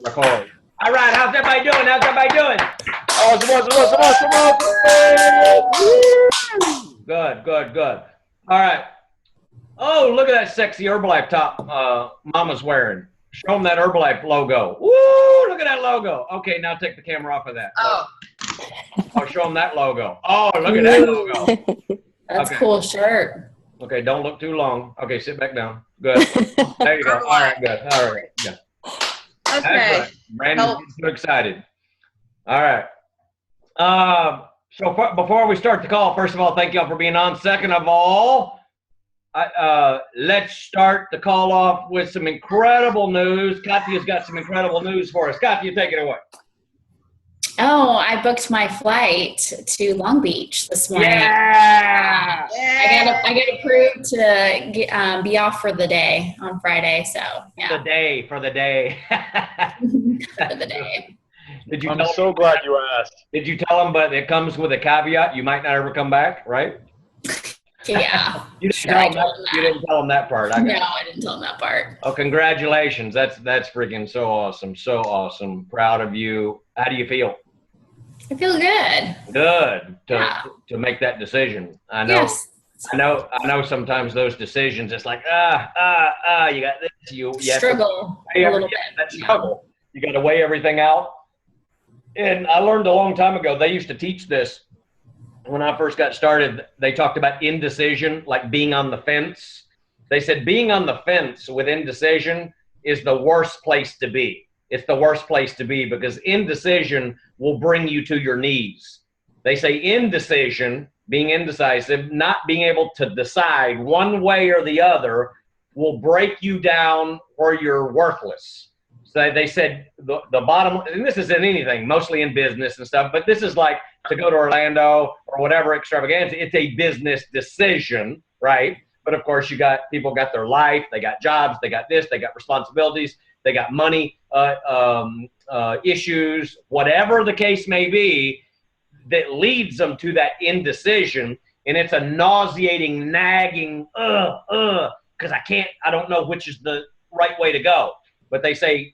Record. All right, how's everybody doing? Awesome. Good. All right. Oh, look at that sexy Herbalife top Mama's wearing. Show them that Herbalife logo. Woo, look at that logo. Okay, now take the camera off of that. Oh. I'll show them that logo. Oh, look at that logo. That's Okay. a cool shirt. Okay, don't look too long. Okay, sit back down. Good. There you go. All right, good. All right, good. Okay. Right. Brandon's getting so excited. All right. So before we start the call, first of all, thank y'all for being on. Second of all, let's start the call off with some incredible news. Katya's got some incredible news for us. Katya, take it away. Oh, I booked my flight to Long Beach this morning. Yeah. I got approved to be off for the day on Friday. So yeah. For the day. For the day. I'm so glad you asked. Did you tell them, but it comes with a caveat, you might not ever come back, right? Yeah. You didn't tell them that part. No, I didn't tell them that part. Oh, congratulations. That's freaking so awesome. So awesome. Proud of you. How do you feel? I feel good. Good to make that decision. I know. Yes. I know sometimes those decisions, it's like, you got this, you struggle a little bit. That struggle. You got to weigh everything out. And I learned a long time ago, they used to teach this when I first got started. They talked about indecision, like being on the fence. They said being on the fence with indecision is the worst place to be. It's the worst place to be because indecision will bring you to your knees. They say indecision, being indecisive, not being able to decide one way or the other will break you down or you're worthless. So they said the bottom, and this is in anything, mostly in business and stuff, but this is like to go to Orlando or whatever extravaganza. It's a business decision, right? But of course, people got their life, they got jobs, they got this, they got responsibilities, they got money issues, whatever the case may be, that leads them to that indecision. And it's a nauseating, nagging, because I don't know which is the right way to go. But they say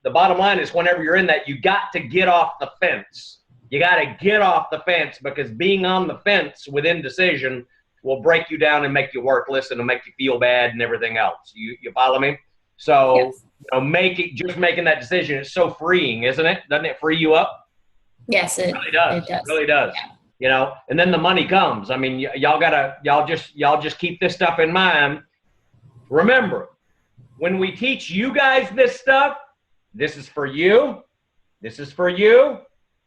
the bottom line is whenever you're in that, you got to get off the fence. You got to get off the fence because being on the fence with indecision will break you down and make you worthless and it'll make you feel bad and everything else. You follow me? So, yes. Making that decision is so freeing, isn't it? Doesn't it free you up? Yes, it really does. It really does. Yeah. And then the money comes. I mean, y'all just keep this stuff in mind. Remember, when we teach you guys this stuff, this is for you. This is for you.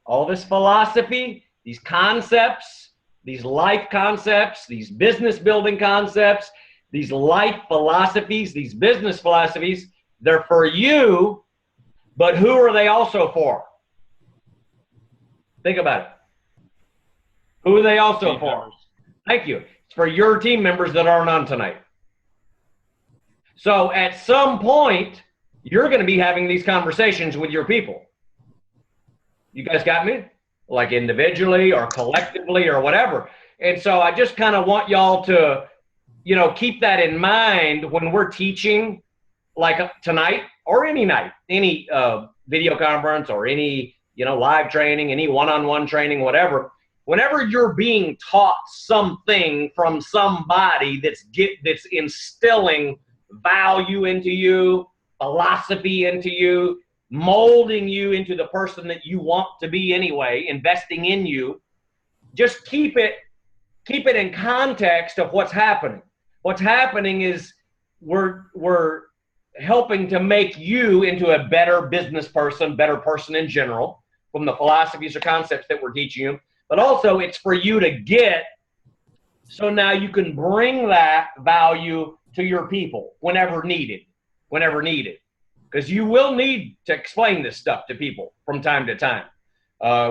All this philosophy, these concepts, these life concepts, these business building concepts, these life philosophies, these business philosophies, they're for you, but who are they also for? Think about it. Who are they also for? Thank you. It's for your team members that aren't on tonight. So at some point, you're going to be having these conversations with your people. You guys got me? Like individually or collectively or whatever. And so I just kind of want y'all to, keep that in mind when we're teaching, like tonight or any night, any video conference or any, live training, any one-on-one training, whatever. Whenever you're being taught something from somebody that's instilling value into you, philosophy into you, molding you into the person that you want to be anyway, investing in you, just keep it in context of what's happening. What's happening is we're helping to make you into a better business person, better person in general, from the philosophies or concepts that we're teaching you. But also it's for you to get, so now you can bring that value to your people whenever needed. Because you will need to explain this stuff to people from time to time,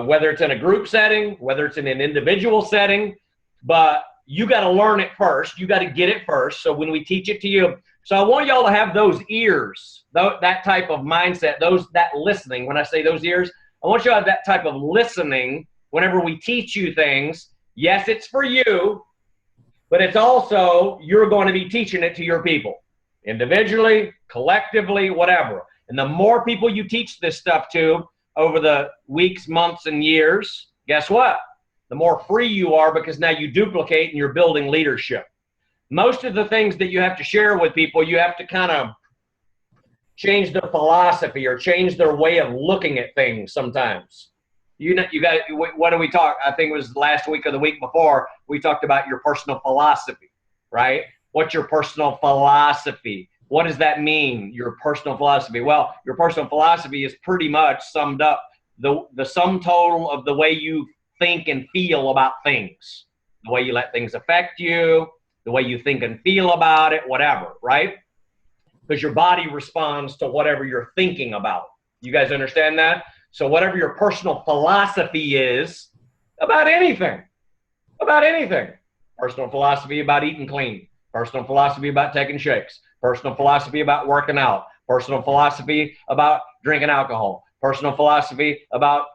whether it's in a group setting, whether it's in an individual setting, but you got to learn it first. You got to get it first. So when we teach it to you, so I want y'all to have those ears, that type of mindset, that listening. When I say those ears, I want you to have that type of listening whenever we teach you things. Yes, it's for you, but it's also, you're going to be teaching it to your people, individually, collectively, whatever. And the more people you teach this stuff to over the weeks, months, and years, guess what? The more free you are, because now you duplicate and you're building leadership. Most of the things that you have to share with people, you have to kind of change their philosophy or change their way of looking at things sometimes. You guys, what do we talk? I think it was last week or the week before, we talked about your personal philosophy, right? What's your personal philosophy? What does that mean, your personal philosophy? Well, your personal philosophy is pretty much summed up the sum total of the way you think and feel about things, the way you let things affect you, the way you think and feel about it, whatever, right? Because your body responds to whatever you're thinking about. You guys understand that? So whatever your personal philosophy is about anything, personal philosophy about eating clean, personal philosophy about taking shakes, personal philosophy about working out, personal philosophy about drinking alcohol, personal philosophy about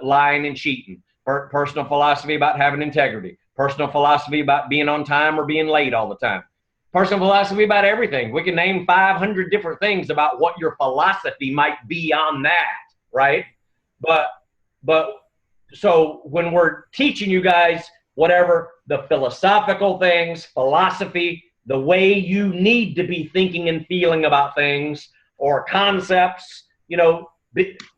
lying and cheating, personal philosophy about having integrity, personal philosophy about being on time or being late all the time, personal philosophy about everything. We can name 500 different things about what your philosophy might be on that, right? But so when we're teaching you guys whatever the philosophical things, philosophy, the way you need to be thinking and feeling about things or concepts, you know,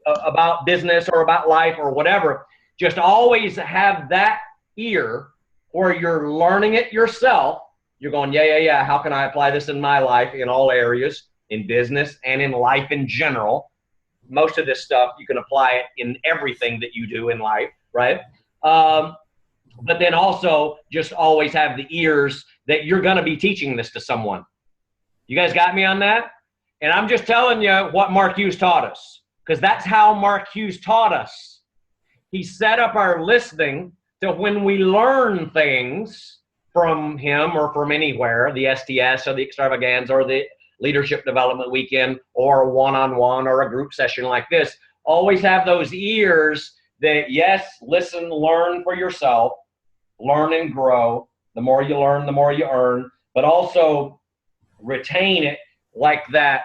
about business or about life or whatever, just always have that ear where you're learning it yourself. You're going, yeah. How can I apply this in my life in all areas, in business and in life in general? Most of this stuff, you can apply it in everything that you do in life, right? But then also just always have the ears that you're going to be teaching this to someone. You guys got me on that? And I'm just telling you what Mark Hughes taught us, because that's how Mark Hughes taught us. He set up our listening to when we learn things from him or from anywhere, the STS or the extravaganza or the leadership development weekend or a one-on-one or a group session like this, always have those ears that, yes, listen, learn for yourself, learn and grow. The more you learn, the more you earn, but also retain it like that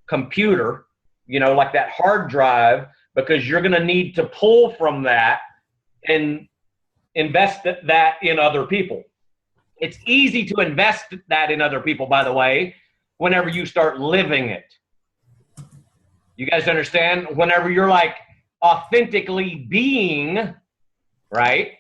computer, you know, like that hard drive, because you're going to need to pull from that and invest that in other people. It's easy to invest that in other people, by the way, whenever you start living it. You guys understand? Whenever you're like authentically being, right?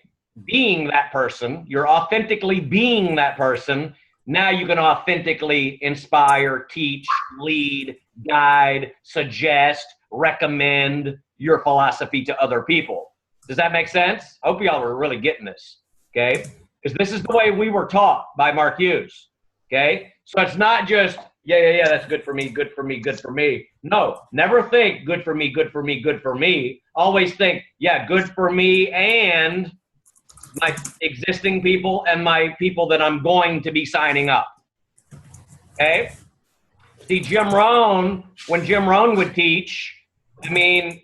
Being that person, you're authentically being that person. Now you can authentically inspire, teach, lead, guide, suggest, recommend your philosophy to other people. Does that make sense? I hope y'all are really getting this, okay? Because this is the way we were taught by Mark Hughes, okay? So it's not just, yeah, that's good for me, good for me, good for me. No, never think good for me, good for me, good for me. Always think, yeah, good for me and my existing people and my people that I'm going to be signing up, okay? See, Jim Rohn, when Jim Rohn would teach, I mean,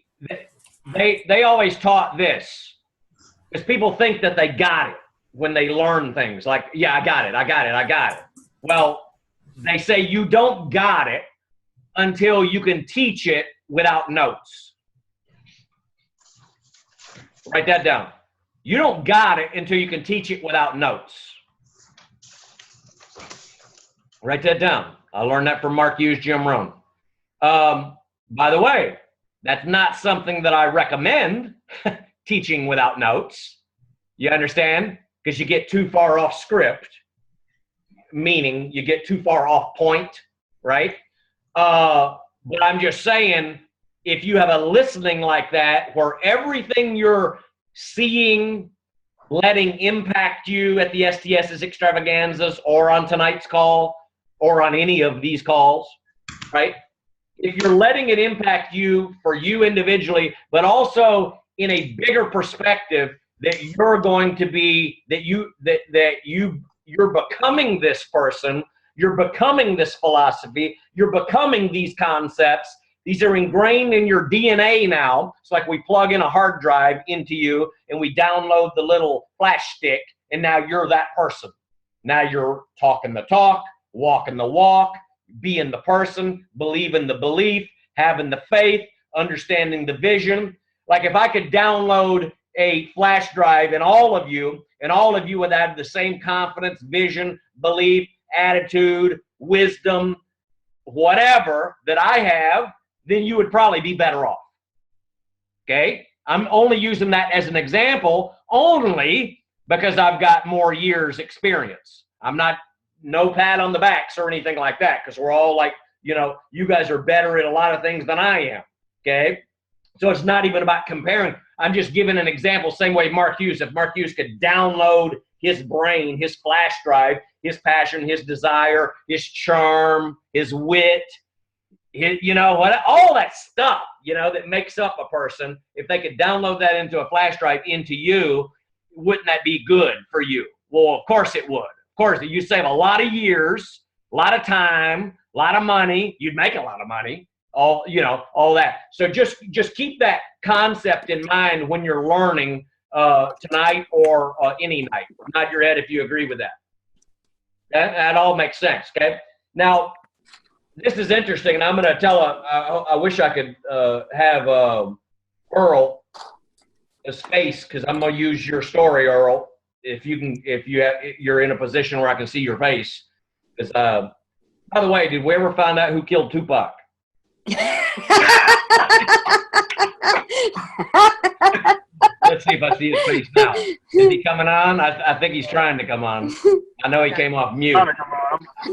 they always taught this, because people think that they got it when they learn things like, yeah, I got it. Well, they say you don't got it until you can teach it without notes. Write that down. You don't got it until you can teach it without notes. Write that down. I learned that from Mark Hughes, Jim Rohn. By the way, that's not something that I recommend, teaching without notes. You understand? Because you get too far off script, meaning you get too far off point, right? But I'm just saying, if you have a listening like that, where everything you're seeing, letting impact you at the STS's extravaganzas or on tonight's call or on any of these calls, right? If you're letting it impact you for you individually, but also in a bigger perspective that you're going to be, you're becoming this person, you're becoming this philosophy, you're becoming these concepts. These are ingrained in your DNA now. It's like we plug in a hard drive into you and we download the little flash stick, and now you're that person. Now you're talking the talk, walking the walk, being the person, believing the belief, having the faith, understanding the vision. Like if I could download a flash drive in all of you, and all of you would have the same confidence, vision, belief, attitude, wisdom, whatever that I have, then you would probably be better off. Okay? I'm only using that as an example only because I've got more years experience. I'm not no pat on the backs or anything like that, because we're all like, you guys are better at a lot of things than I am. Okay? So it's not even about comparing. I'm just giving an example, same way Mark Hughes. If Mark Hughes could download his brain, his flash drive, his passion, his desire, his charm, his wit, all that stuff, that makes up a person, if they could download that into a flash drive into you, wouldn't that be good for you? Well, of course it would. Of course, you save a lot of years, a lot of time, a lot of money. You'd make a lot of money. All that. So just keep that concept in mind when you're learning tonight or any night. Nod your head if you agree with that. That all makes sense. Okay. Now, this is interesting, and I'm going to tell. I wish I could have Earl his face, because I'm going to use your story, Earl. If you're in a position where I can see your face. Because by the way, did we ever find out who killed Tupac? Let's see if I see his face now. Is he coming on? I think he's trying to come on. I know he came off mute.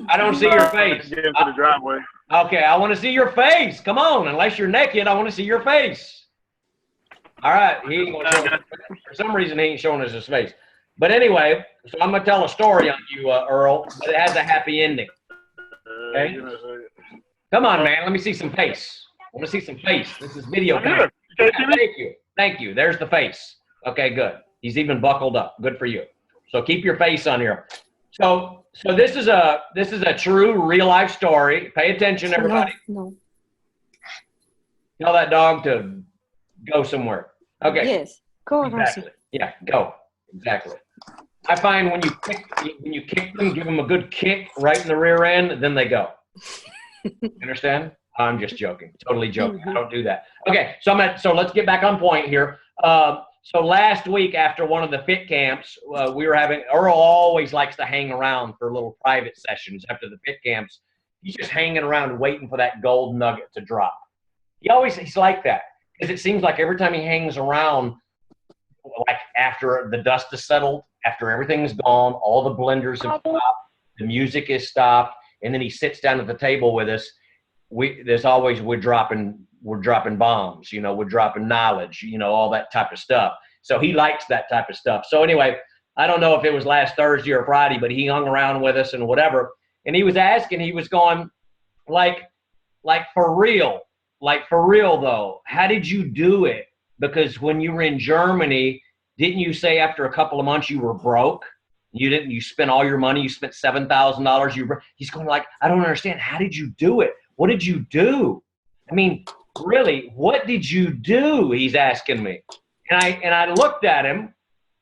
I don't see your face. Get into the driveway. Okay, I want to see your face. Come on, unless you're naked, I want to see your face. All right, he ain't gonna show, for some reason he ain't showing us his face. But anyway, so I'm gonna tell a story on you, Earl, but it has a happy ending. Okay. Come on, man. Let me see some face. I want to see some face. This is video game. Thank you. There's the face. Okay, good. He's even buckled up. Good for you. So keep your face on here. So this is a true real life story. Pay attention, everybody. No. Tell that dog to go somewhere. Okay. Yes. Go, exactly. Rosie. Yeah, go. Exactly. I find when you kick them, give them a good kick right in the rear end, then they go. Understand? I'm just joking. Totally joking. I don't do that. Okay, so let's get back on point here. So last week after one of the fit camps, we were having, Earl always likes to hang around for little private sessions after the fit camps. He's just hanging around waiting for that gold nugget to drop. He's like that, because it seems like every time he hangs around, like after the dust is settled, after everything's gone, all the blenders have stopped, the music is stopped, and then he sits down at the table with us. We're dropping bombs, we're dropping knowledge, all that type of stuff. So he likes that type of stuff. So anyway, I don't know if it was last Thursday or Friday, but he hung around with us and whatever. And he was going like for real though, how did you do it? Because when you were in Germany, didn't you say after a couple of months you were broke? You spent all your money, you spent $7,000. He's going like, I don't understand. How did you do it? What did you do? I mean, really, what did you do? He's asking me. And I looked at him,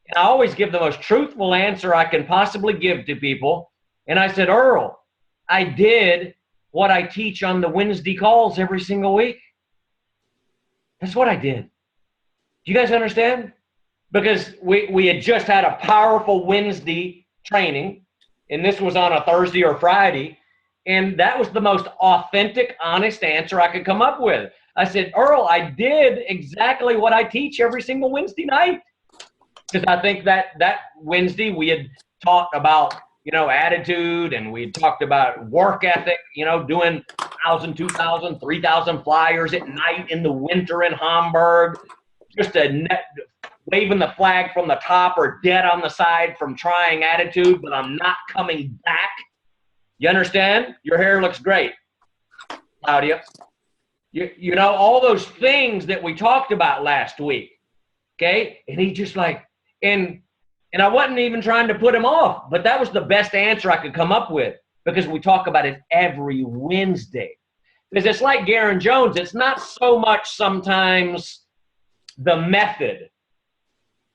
and I always give the most truthful answer I can possibly give to people. And I said, Earl, I did what I teach on the Wednesday calls every single week. That's what I did. Do you guys understand? Because we had just had a powerful Wednesday training, and this was on a Thursday or Friday, and that was the most authentic, honest answer I could come up with. I said, Earl, I did exactly what I teach every single Wednesday night. Because I think that Wednesday we had talked about, attitude, and we had talked about work ethic, doing 1,000, 2,000, 3,000 flyers at night in the winter in Hamburg, just waving the flag from the top or dead on the side from trying attitude, but I'm not coming back. You understand? Your hair looks great, Claudia. You know, all those things that we talked about last week. Okay? And he just like, and I wasn't even trying to put him off, but that was the best answer I could come up with, because we talk about it every Wednesday. Because it's like Garen Jones. It's not so much sometimes the method.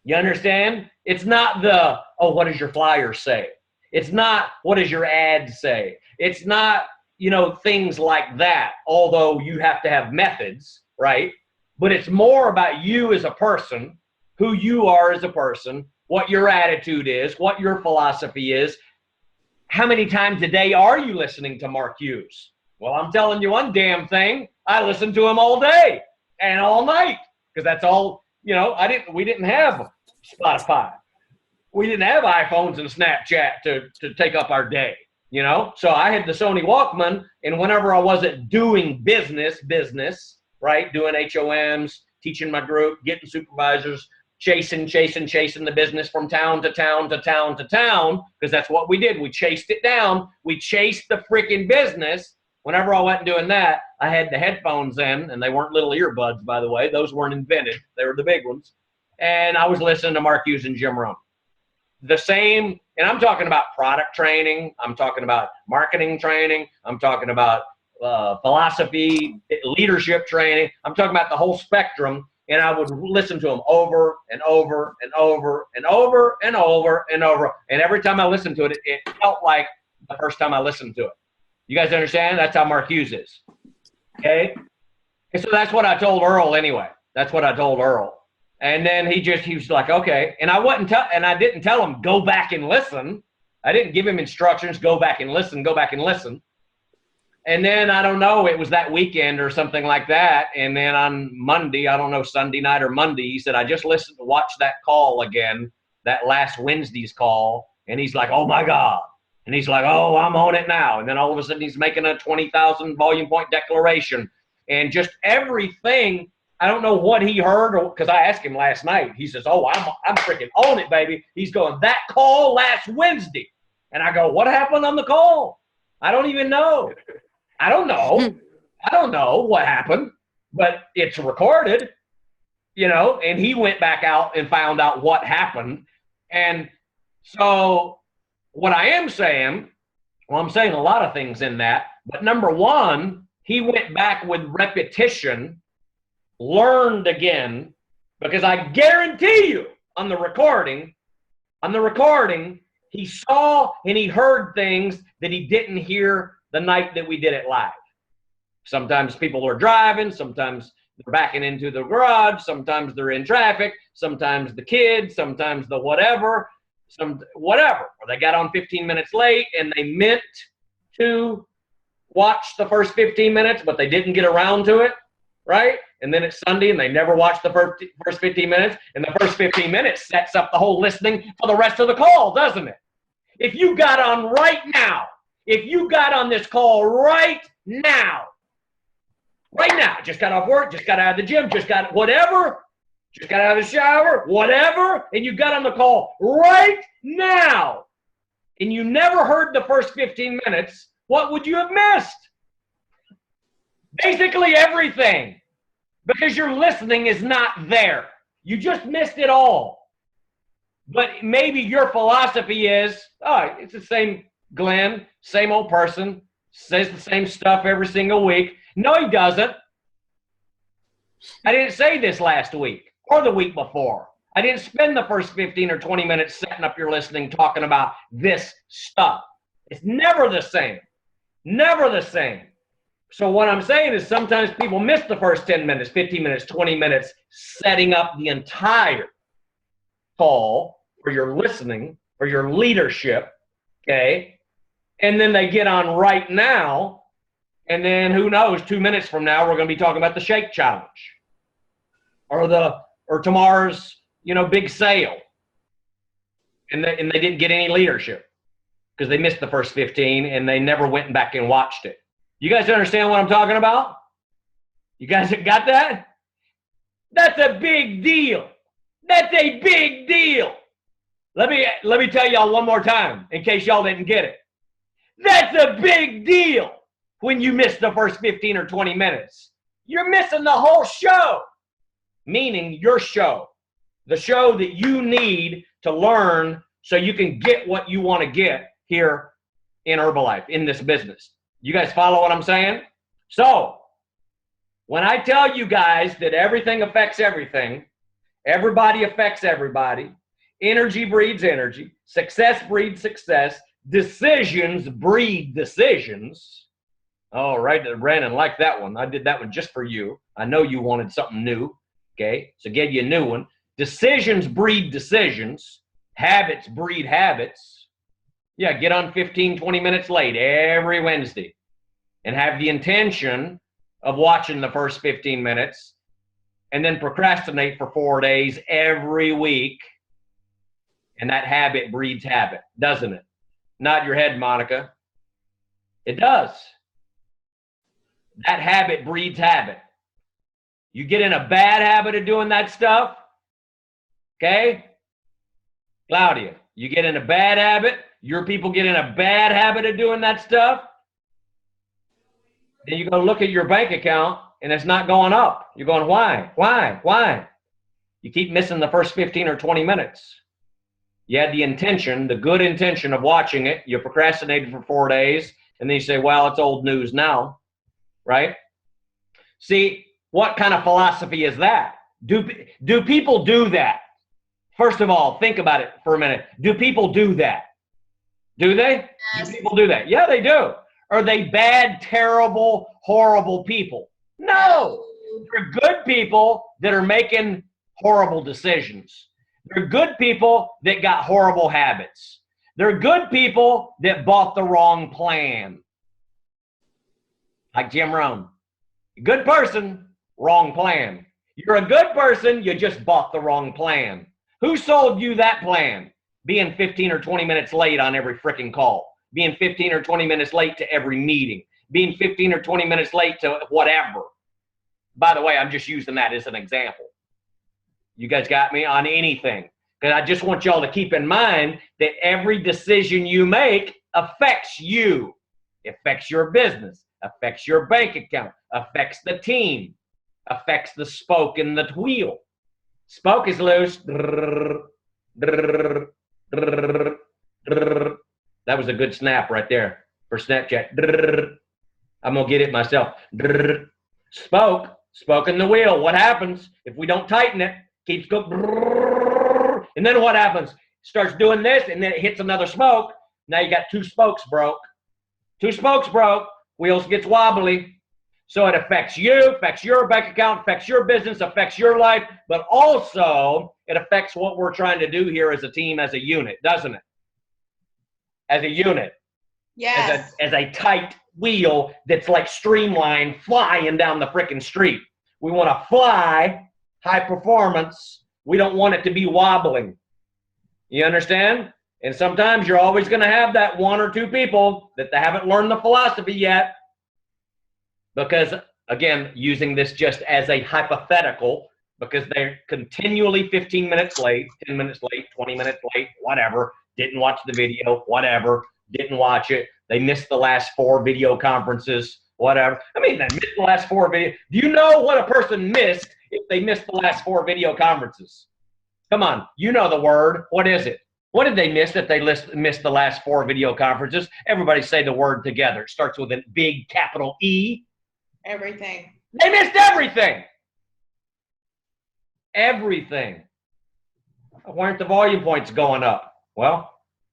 You understand? It's not the, oh, what does your flyer say? It's not, what does your ad say? It's not, things like that, although you have to have methods, right? But it's more about you as a person, who you are as a person, what your attitude is, what your philosophy is. How many times a day are you listening to Mark Hughes? Well, I'm telling you one damn thing. I listen to him all day and all night because that's all, we didn't have Spotify. We didn't have iPhones and Snapchat to take up our day, So I had the Sony Walkman, and whenever I wasn't doing business, right, doing HOMs, teaching my group, getting supervisors, chasing the business from town to town to town to town, because that's what we did. We chased it down. We chased the freaking business. Whenever I wasn't doing that, I had the headphones in, and they weren't little earbuds, by the way. Those weren't invented. They were the big ones. And I was listening to Mark Hughes and Jim Rohn. The same, and I'm talking about product training. I'm talking about marketing training. I'm talking about philosophy, leadership training. I'm talking about the whole spectrum. And I would listen to them over and over and over and over and over and over. And every time I listened to it, it felt like the first time I listened to it. You guys understand? That's how Mark Hughes is. Okay? And so that's what I told Earl anyway. That's what I told Earl. And then he was like, okay. And I didn't tell him, go back and listen. I didn't give him instructions, go back and listen, go back and listen. And then, I don't know, it was that weekend or something like that. And then on Monday, I don't know, Sunday night or Monday, he said, I just watched that call again, that last Wednesday's call. And he's like, oh my God. And he's like, oh, I'm on it now. And then all of a sudden he's making a 20,000 volume point declaration. And just everything, I don't know what he heard, because I asked him last night. He says, oh, I'm freaking on it, baby. He's going, that call last Wednesday. And I go, what happened on the call? I don't even know. I don't know what happened, but it's recorded, and he went back out and found out what happened. And so what I am saying, I'm saying a lot of things in that, but number one, he went back with repetition, learned again, because I guarantee you on the recording, he saw and he heard things that he didn't hear the night that we did it live. Sometimes people are driving, sometimes they're backing into the garage, sometimes they're in traffic, sometimes the kids, sometimes the whatever, or they got on 15 minutes late and they meant to watch the first 15 minutes, but they didn't get around to it, right? And then it's Sunday and they never watched the first 15 minutes, and the first 15 minutes sets up the whole listening for the rest of the call, doesn't it? If you got on right now, if you got on this call right now, just got off work, just got out of the gym, just got whatever, just got out of the shower, whatever, and you got on the call right now, and you never heard the first 15 minutes, what would you have missed? Basically everything, because your listening is not there. You just missed it all. But maybe your philosophy is, oh, it's the same Glenn, same old person, says the same stuff every single week. No, he doesn't. I didn't say this last week or the week before. I didn't spend the first 15 or 20 minutes setting up your listening talking about this stuff. It's never the same. Never the same. So what I'm saying is sometimes people miss the first 10 minutes, 15 minutes, 20 minutes setting up the entire call for your listening, for your leadership, okay? And then they get on right now, and then who knows, 2 minutes from now, we're going to be talking about the shake challenge or tomorrow's, big sale. And they didn't get any leadership because they missed the first 15 and they never went back and watched it. You guys understand what I'm talking about? You guys got that? That's a big deal. That's a big deal. Let me tell y'all one more time in case y'all didn't get it. That's a big deal when you miss the first 15 or 20 minutes. You're missing the whole show, meaning your show, the show that you need to learn so you can get what you want to get here in Herbalife, in this business. You guys follow what I'm saying? So when I tell you guys that everything affects everything, everybody affects everybody, energy breeds energy, success breeds success, decisions breed decisions, Oh, right, Brandon, like that one. I did that one just for you. I know you wanted something new. Okay, so get you a new one. Decisions breed decisions. Habits breed habits. Yeah, get on 15, 20 minutes late every Wednesday and have the intention of watching the first 15 minutes and then procrastinate for 4 days every week. And that habit breeds habit, doesn't it? Nod your head, Monica. It does. That habit breeds habit. You get in a bad habit of doing that stuff, okay? Claudia, you get in a bad habit, your people get in a bad habit of doing that stuff, then you go look at your bank account and it's not going up. You're going, why? Why? You keep missing the first 15 or 20 minutes. You had the intention, the good intention of watching it. You procrastinated for 4 days, and then you say, well, it's old news now, right? See, what kind of philosophy is that? Do people do that? First of all, think about it for a minute. Do people do that? Do they? Yes. Do people do that? Yeah, they do. Are they bad, terrible, horrible people? No. They're good people that are making horrible decisions. They're good people that got horrible habits. They're good people that bought the wrong plan. Like Jim Rohn. Good person, wrong plan. You're a good person, you just bought the wrong plan. Who sold you that plan? Being 15 or 20 minutes late on every freaking call. Being 15 or 20 minutes late to every meeting. Being 15 or 20 minutes late to whatever. By the way, I'm just using that as an example. You guys got me on anything. Because I just want y'all to keep in mind that every decision you make affects you. It affects your business, affects your bank account, affects the team, affects the spoke in the wheel. Spoke is loose. That was a good snap right there for Snapchat. I'm going to get it myself. Spoke in the wheel. What happens if we don't tighten it? Keeps going. And then what happens? Starts doing this, and then it hits another spoke. Now you got two spokes broke. Two spokes broke. Wheels gets wobbly. So it affects you, affects your bank account, affects your business, affects your life, but also it affects what we're trying to do here as a team, as a unit, doesn't it? As a unit. Yes. As a tight wheel that's like streamlined flying down the freaking street. We want to fly high performance. We don't want it to be wobbling. You understand? And sometimes you're always going to have that one or two people that they haven't learned the philosophy yet. Because, again, using this just as a hypothetical, because they're continually 15 minutes late, 10 minutes late, 20 minutes late, whatever, didn't watch the video, whatever, didn't watch it. They missed the last 4 video conferences, whatever. I mean, they missed the last 4 videos. Do you know what a person missed if they missed the last 4 video conferences? Come on, you know the word. What is it? What did they miss if they missed the last 4 video conferences? Everybody say the word together. It starts with a big capital E. Everything. They missed everything. Everything. Why aren't the volume points going up? Well,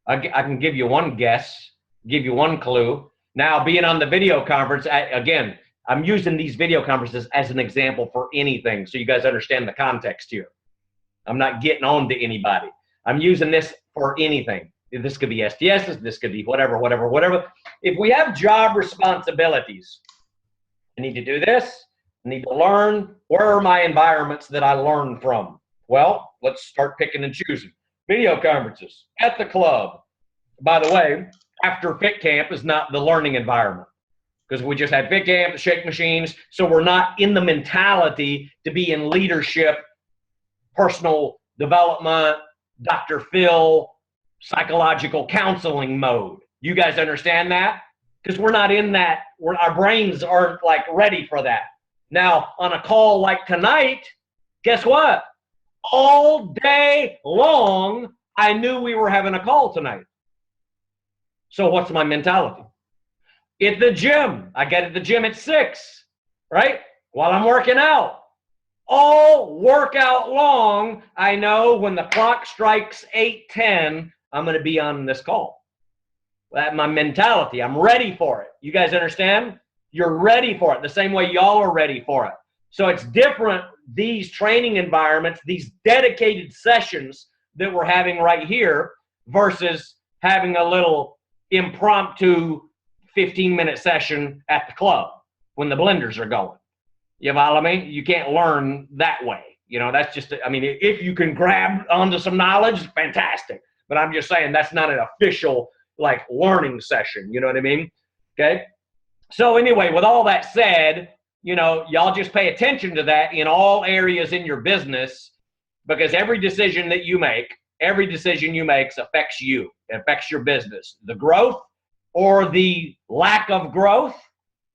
I can give you one guess, give you one clue. Now, being on the video conference, again, I'm using these video conferences as an example for anything so you guys understand the context here. I'm not getting on to anybody. I'm using this for anything. This could be STSs, this could be whatever. If we have job responsibilities, I need to do this, I need to learn. Where are my environments that I learn from? Well, let's start picking and choosing. Video conferences, at the club. By the way, after Fit Camp is not the learning environment because we just had Fit Camp, the shake machines, so we're not in the mentality to be in leadership, personal development, Dr. Phil, psychological counseling mode. You guys understand that? Because we're not in that. Our brains aren't like ready for that. Now, on a call like tonight, guess what? All day long, I knew we were having a call tonight. So what's my mentality? At the gym, I get at the gym at 6, right? While I'm working out. All workout long, I know when the clock strikes 8:10, I'm going to be on this call. That's my mentality. I'm ready for it. You guys understand? You're ready for it the same way y'all are ready for it. So it's different, these training environments, these dedicated sessions that we're having right here versus having a little impromptu 15-minute session at the club when the blenders are going. You know what I mean? You can't learn that way. You know, that's just, I mean, if you can grab onto some knowledge, fantastic. But I'm just saying that's not an official, like, learning session. You know what I mean? Okay? So anyway, with all that said, you know, y'all just pay attention to that in all areas in your business, because every decision you make affects you. It affects your business. The growth or the lack of growth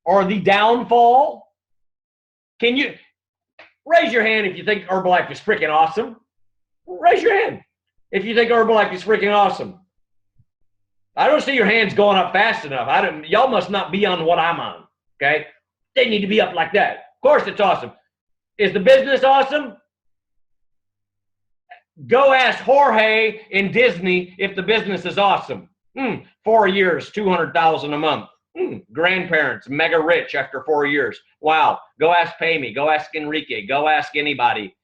or the downfall. Can you raise your hand if you think Herbalife is freaking awesome? Raise your hand if you think Herbalife is freaking awesome. I don't see your hands going up fast enough. Y'all must not be on what I'm on, okay? They need to be up like that. Of course it's awesome. Is the business awesome? Go ask Jorge in Disney if the business is awesome. 4 years, $200,000 a month. Grandparents, mega rich after 4 years. Wow. Go ask Pamey. Go ask Enrique. Go ask anybody.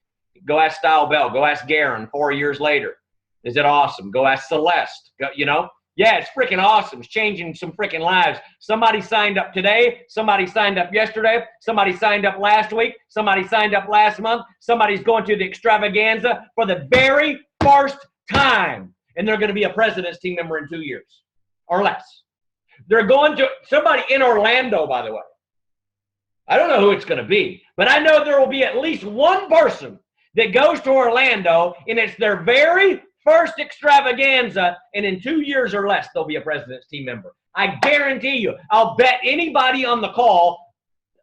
Go ask Style Bell. Go ask Garen 4 years later. Is it awesome? Go ask Celeste. You know? Yeah, it's freaking awesome. It's changing some freaking lives. Somebody signed up today. Somebody signed up yesterday. Somebody signed up last week. Somebody signed up last month. Somebody's going to the extravaganza for the very first time. And they're going to be a president's team member in 2 years or less. They're going to somebody in Orlando, by the way. I don't know who it's going to be, but I know there will be at least one person that goes to Orlando, and it's their very first extravaganza, and in 2 years or less, they'll be a president's team member. I guarantee you. I'll bet anybody on the call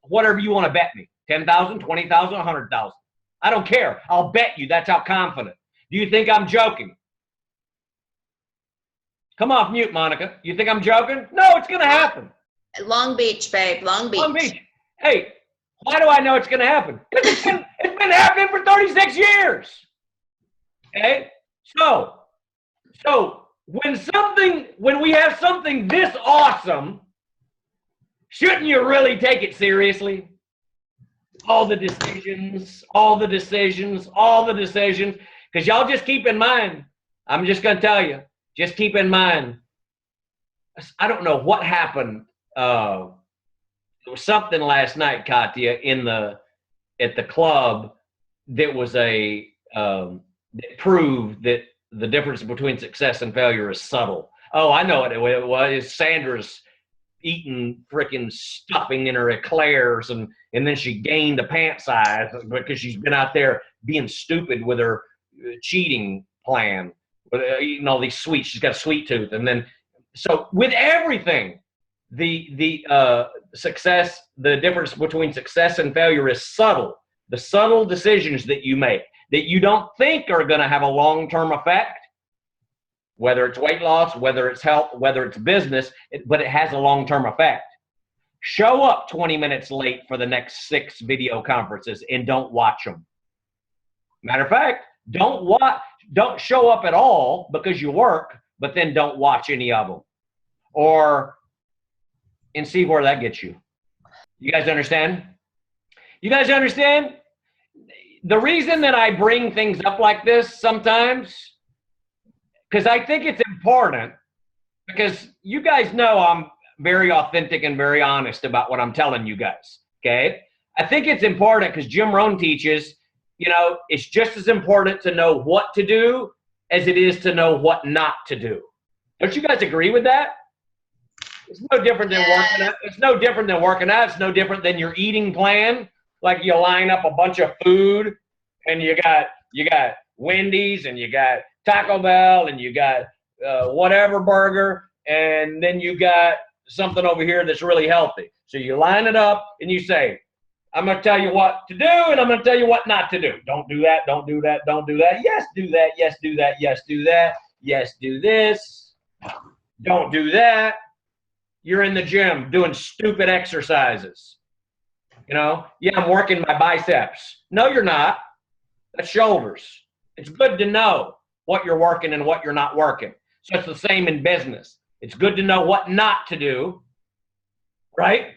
whatever you want to bet me. 10,000, 20,000, 100,000. I don't care. I'll bet you. That's how confident. Do you think I'm joking? Come off mute, Monica. You think I'm joking? No, it's going to happen. Long Beach, babe. Long Beach. Long Beach. Hey, why do I know it's going to happen? Because it's been happening for 36 years. Okay? So when we have something this awesome, shouldn't you really take it seriously? All the decisions, because y'all just keep in mind, I'm just going to tell you, just keep in mind, I don't know what happened. There was something last night, Katya, at the club that was that proved that the difference between success and failure is subtle. Oh, I know what it was. Sandra's eating freaking stuffing in her eclairs, and then she gained a pant size because she's been out there being stupid with her cheating plan, with eating all these sweets. She's got a sweet tooth. And then, so with everything, the success, the difference between success and failure is subtle. The subtle decisions that you make that you don't think are going to have a long-term effect, whether it's weight loss, whether it's health, whether it's business, but it has a long-term effect. Show up 20 minutes late for the next 6 video conferences and don't watch them. Matter of fact, don't show up at all because you work, but then don't watch any of them. And see where that gets you. You guys understand? You guys understand? The reason that I bring things up like this sometimes, because I think it's important, because you guys know I'm very authentic and very honest about what I'm telling you guys, okay? I think it's important because Jim Rohn teaches, it's just as important to know what to do as it is to know what not to do. Don't you guys agree with that? It's no different than working out. It's no different than working out. It's no different than your eating plan. Like you line up a bunch of food, and you got Wendy's, and you got Taco Bell, and you got whatever burger, and then you got something over here that's really healthy. So you line it up, and you say, I'm going to tell you what to do, and I'm going to tell you what not to do. Don't do that. Don't do that. Don't do that. Yes, do that. Yes, do that. Yes, do that. Yes, do this. Don't do that. You're in the gym doing stupid exercises. Yeah, I'm working my biceps. No, you're not. That's shoulders. It's good to know what you're working and what you're not working. So it's the same in business. It's good to know what not to do, right?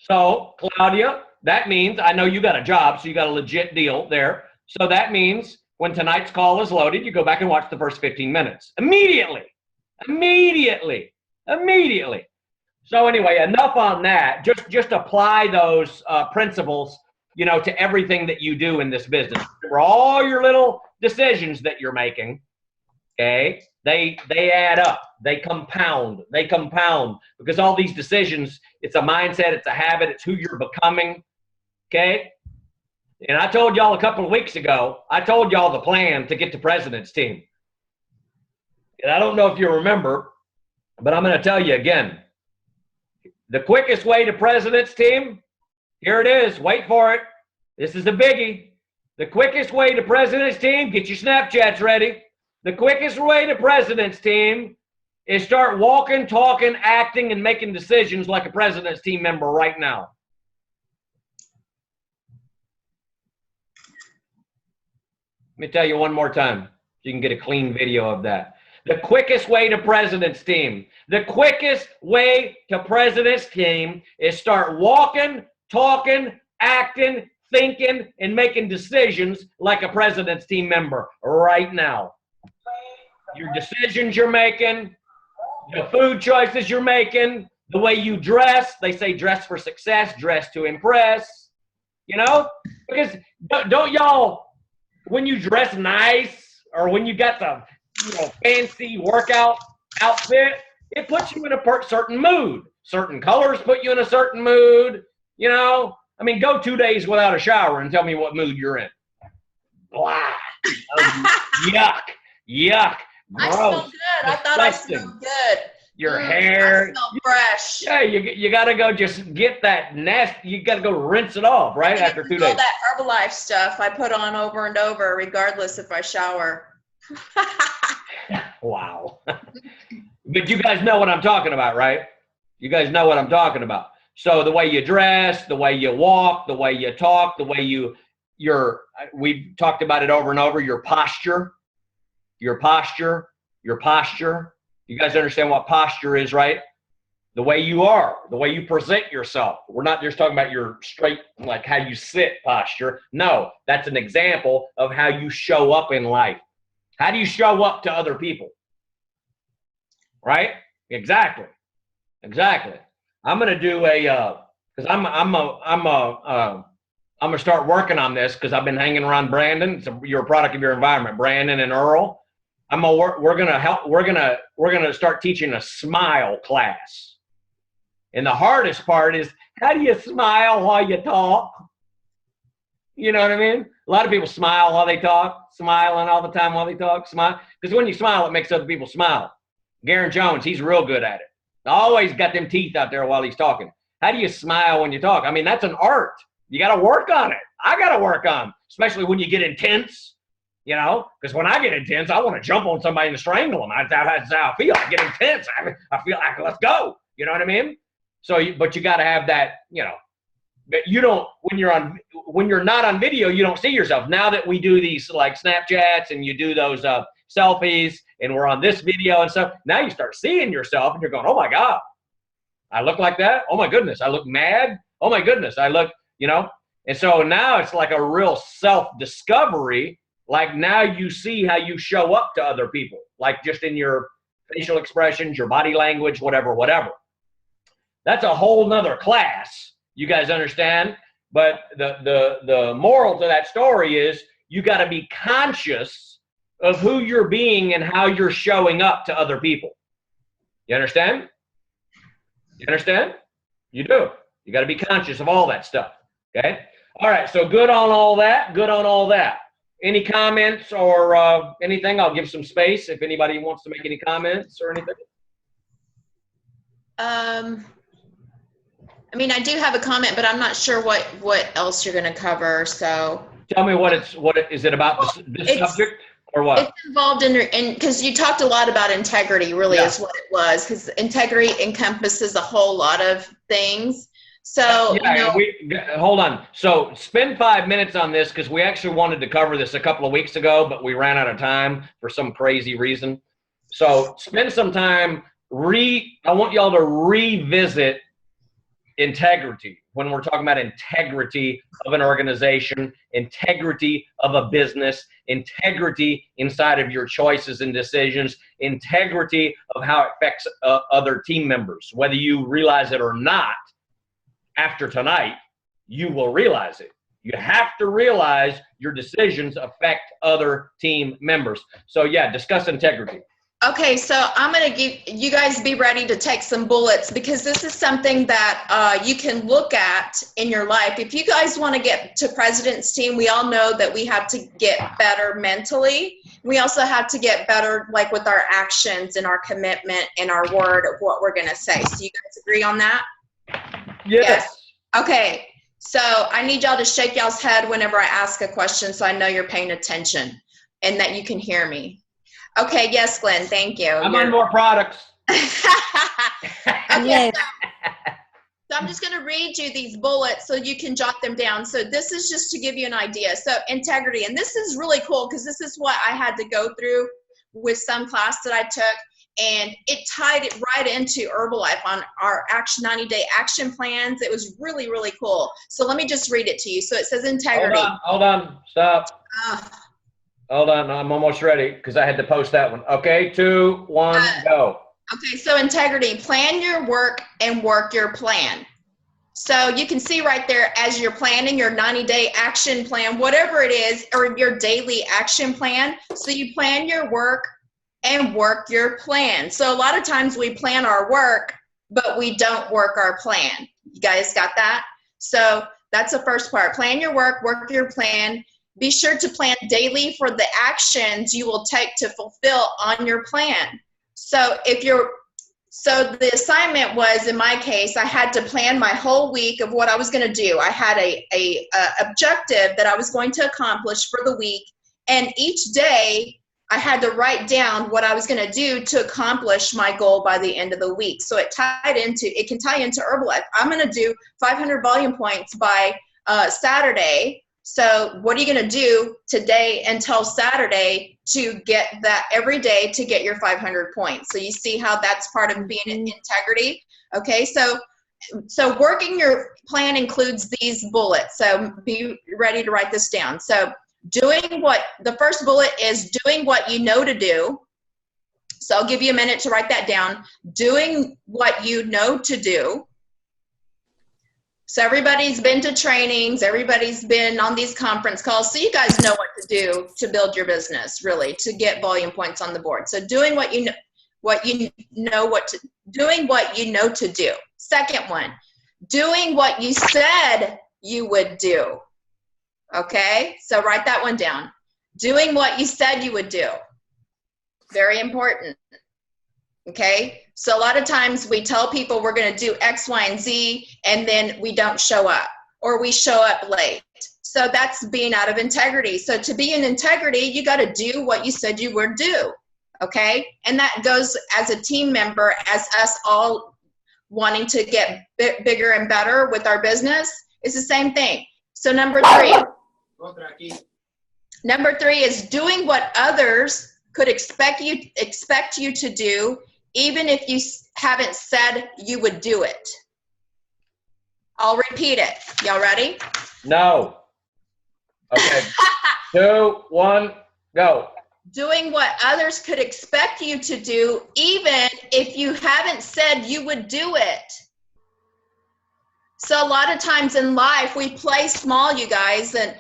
So, Claudia, that means, I know you got a job, so you got a legit deal there. So that means when tonight's call is loaded, you go back and watch the first 15 minutes. Immediately. So anyway, enough on that. Just apply those principles, to everything that you do in this business. For all your little decisions that you're making, okay, they add up. They compound. Because all these decisions, it's a mindset, it's a habit, it's who you're becoming, okay? And I told y'all a couple of weeks ago, I told y'all the plan to get to President's Team. And I don't know if you remember, but I'm going to tell you again. The quickest way to President's Team, here it is. Wait for it. This is a biggie. The quickest way to President's Team, get your Snapchats ready. The quickest way to President's Team is start walking, talking, acting, and making decisions like a President's Team member right now. Let me tell you one more time so you can get a clean video of that. The quickest way to President's Team. The quickest way to President's Team is start walking, talking, acting, thinking, and making decisions like a President's Team member right now. Your decisions you're making, the food choices you're making, the way you dress. They say dress for success, dress to impress. Because don't y'all, when you dress nice or when you got the fancy workout outfit, it puts you in a certain mood. Certain colors put you in a certain mood. Go 2 days without a shower and tell me what mood you're in. Blah. Yuck. Gross. I smell good. I thought I smelled good. Your hair. I smell fresh. Yeah, you got to go just get that nasty. You got to go rinse it off after 2 days. All that Herbalife stuff I put on over and over, regardless if I shower. Wow. But you guys know what I'm talking about, right? You guys know what I'm talking about. So the way you dress, the way you walk, the way you talk, the way we've talked about it over and over, your posture. You guys understand what posture is, right? The way you are, the way you present yourself. We're not just talking about your straight, like how you sit posture. No, that's an example of how you show up in life. How do you show up to other people? Right? Exactly. I'm going to do because I'm going to start working on this because I've been hanging around Brandon. So you're a product of your environment, Brandon and Earl. We're gonna start teaching a smile class. And the hardest part is, how do you smile while you talk? You know what I mean? A lot of people smile while they talk, smiling all the time while they talk, smile. Because when you smile, it makes other people smile. Garen Jones, he's real good at it. Always got them teeth out there while he's talking. How do you smile when you talk? That's an art. You got to work on it. I got to work on, especially when you get intense. Because when I get intense, I want to jump on somebody and strangle them. That's how I feel. I get intense. I feel like, let's go. You know what I mean? So, but you got to have that, but you don't, when you're not on video, you don't see yourself. Now that we do these like Snapchats and you do those selfies and we're on this video and stuff, now you start seeing yourself and you're going, oh my God, I look like that. Oh my goodness. I look mad. Oh my goodness. I look, and so now it's like a real self-discovery. Like now you see how you show up to other people, like just in your facial expressions, your body language, whatever. That's a whole nother class. You guys understand? But the moral to that story is you got to be conscious of who you're being and how you're showing up to other people. You understand? You understand? You do. You got to be conscious of all that stuff. Okay? All right. So good on all that. Any comments or anything? I'll give some space if anybody wants to make any comments or anything. I do have a comment, but I'm not sure what else you're going to cover. So tell me what is it about this subject or what? It's involved in because you talked a lot about integrity. Really, is what it was. Because integrity encompasses a whole lot of things. So hold on. So spend 5 minutes on this because we actually wanted to cover this a couple of weeks ago, but we ran out of time for some crazy reason. So spend some time. I want y'all to revisit integrity. when we're talking about integrity of an organization, integrity of a business, integrity inside of your choices and decisions, integrity of how it affects other team members. Whether you realize it or not, after tonight, you will realize it. You have to realize your decisions affect other team members. So yeah, discuss integrity. Okay, so I'm going to give you guys, be ready to take some bullets, because this is something that you can look at in your life. If you guys want to get to President's Team, we all know that we have to get better mentally. We also have to get better like with our actions and our commitment and our word of what we're going to say. So you guys agree on that? Yes. Okay, so I need y'all to shake y'all's head whenever I ask a question so I know you're paying attention and that you can hear me. Okay, yes, Glenn, thank you. I'm on more products. Okay, so I'm just going to read you these bullets so you can jot them down. So this is just to give you an idea. So integrity, and this is really cool because this is what I had to go through with some class that I took, and it tied it right into Herbalife on our 90-day action plans. It was really, really cool. So let me just read it to you. So it says integrity. Hold on, stop. Hold on, I'm almost ready because I had to post that one. Okay, 2, 1, go. Okay, so integrity, plan your work and work your plan. So you can see right there as you're planning your 90-day action plan, whatever it is, or your daily action plan. So you plan your work and work your plan. So a lot of times we plan our work, but we don't work our plan. You guys got that? So that's the first part. Plan your work, work your plan. Be sure to plan daily for the actions you will take to fulfill on your plan. So so the assignment was, in my case, I had to plan my whole week of what I was going to do. I had a objective that I was going to accomplish for the week, and each day I had to write down what I was going to do to accomplish my goal by the end of the week. So it can tie into Herbalife. I'm going to do 500 volume points by Saturday. So what are you going to do today until Saturday to get that every day to get your 500 points? So you see how that's part of being in integrity. Okay, so working your plan includes these bullets. So be ready to write this down. So the first bullet is doing what you know to do. So I'll give you a minute to write that down. Doing what you know to do. So everybody's been to trainings, everybody's been on these conference calls, so you guys know what to do to build your business, really, to get volume points on the board. So doing what you know to do. Second one, doing what you said you would do. Okay, so write that one down. Doing what you said you would do. Very important. Okay, so a lot of times we tell people we're going to do X, Y, and Z, and then we don't show up, or we show up late. So that's being out of integrity. So to be in integrity, you got to do what you said you would do. Okay, and that goes as a team member, as us all wanting to get bigger and better with our business. It's the same thing. So number three is doing what others could expect you to do, even if you haven't said you would do it. I'll repeat it. Y'all ready? No. Okay. 2, 1, go. Doing what others could expect you to do, even if you haven't said you would do it. So a lot of times in life, we play small, you guys, and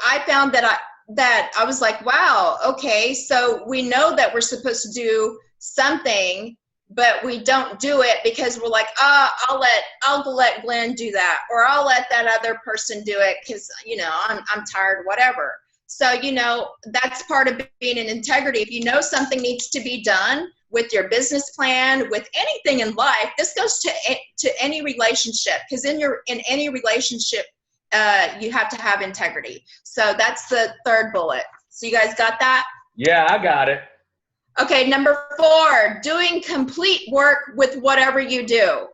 I found that I was like, wow, okay, so we know that we're supposed to do something, but we don't do it because we're like, I'll let Glenn do that, or I'll let that other person do it because, I'm tired, whatever. So, that's part of being in integrity. If you know something needs to be done with your business plan, with anything in life, this goes to any relationship, because in any relationship, you have to have integrity. So that's the third bullet. So you guys got that? Yeah, I got it. Okay, number 4, doing complete work with whatever you do.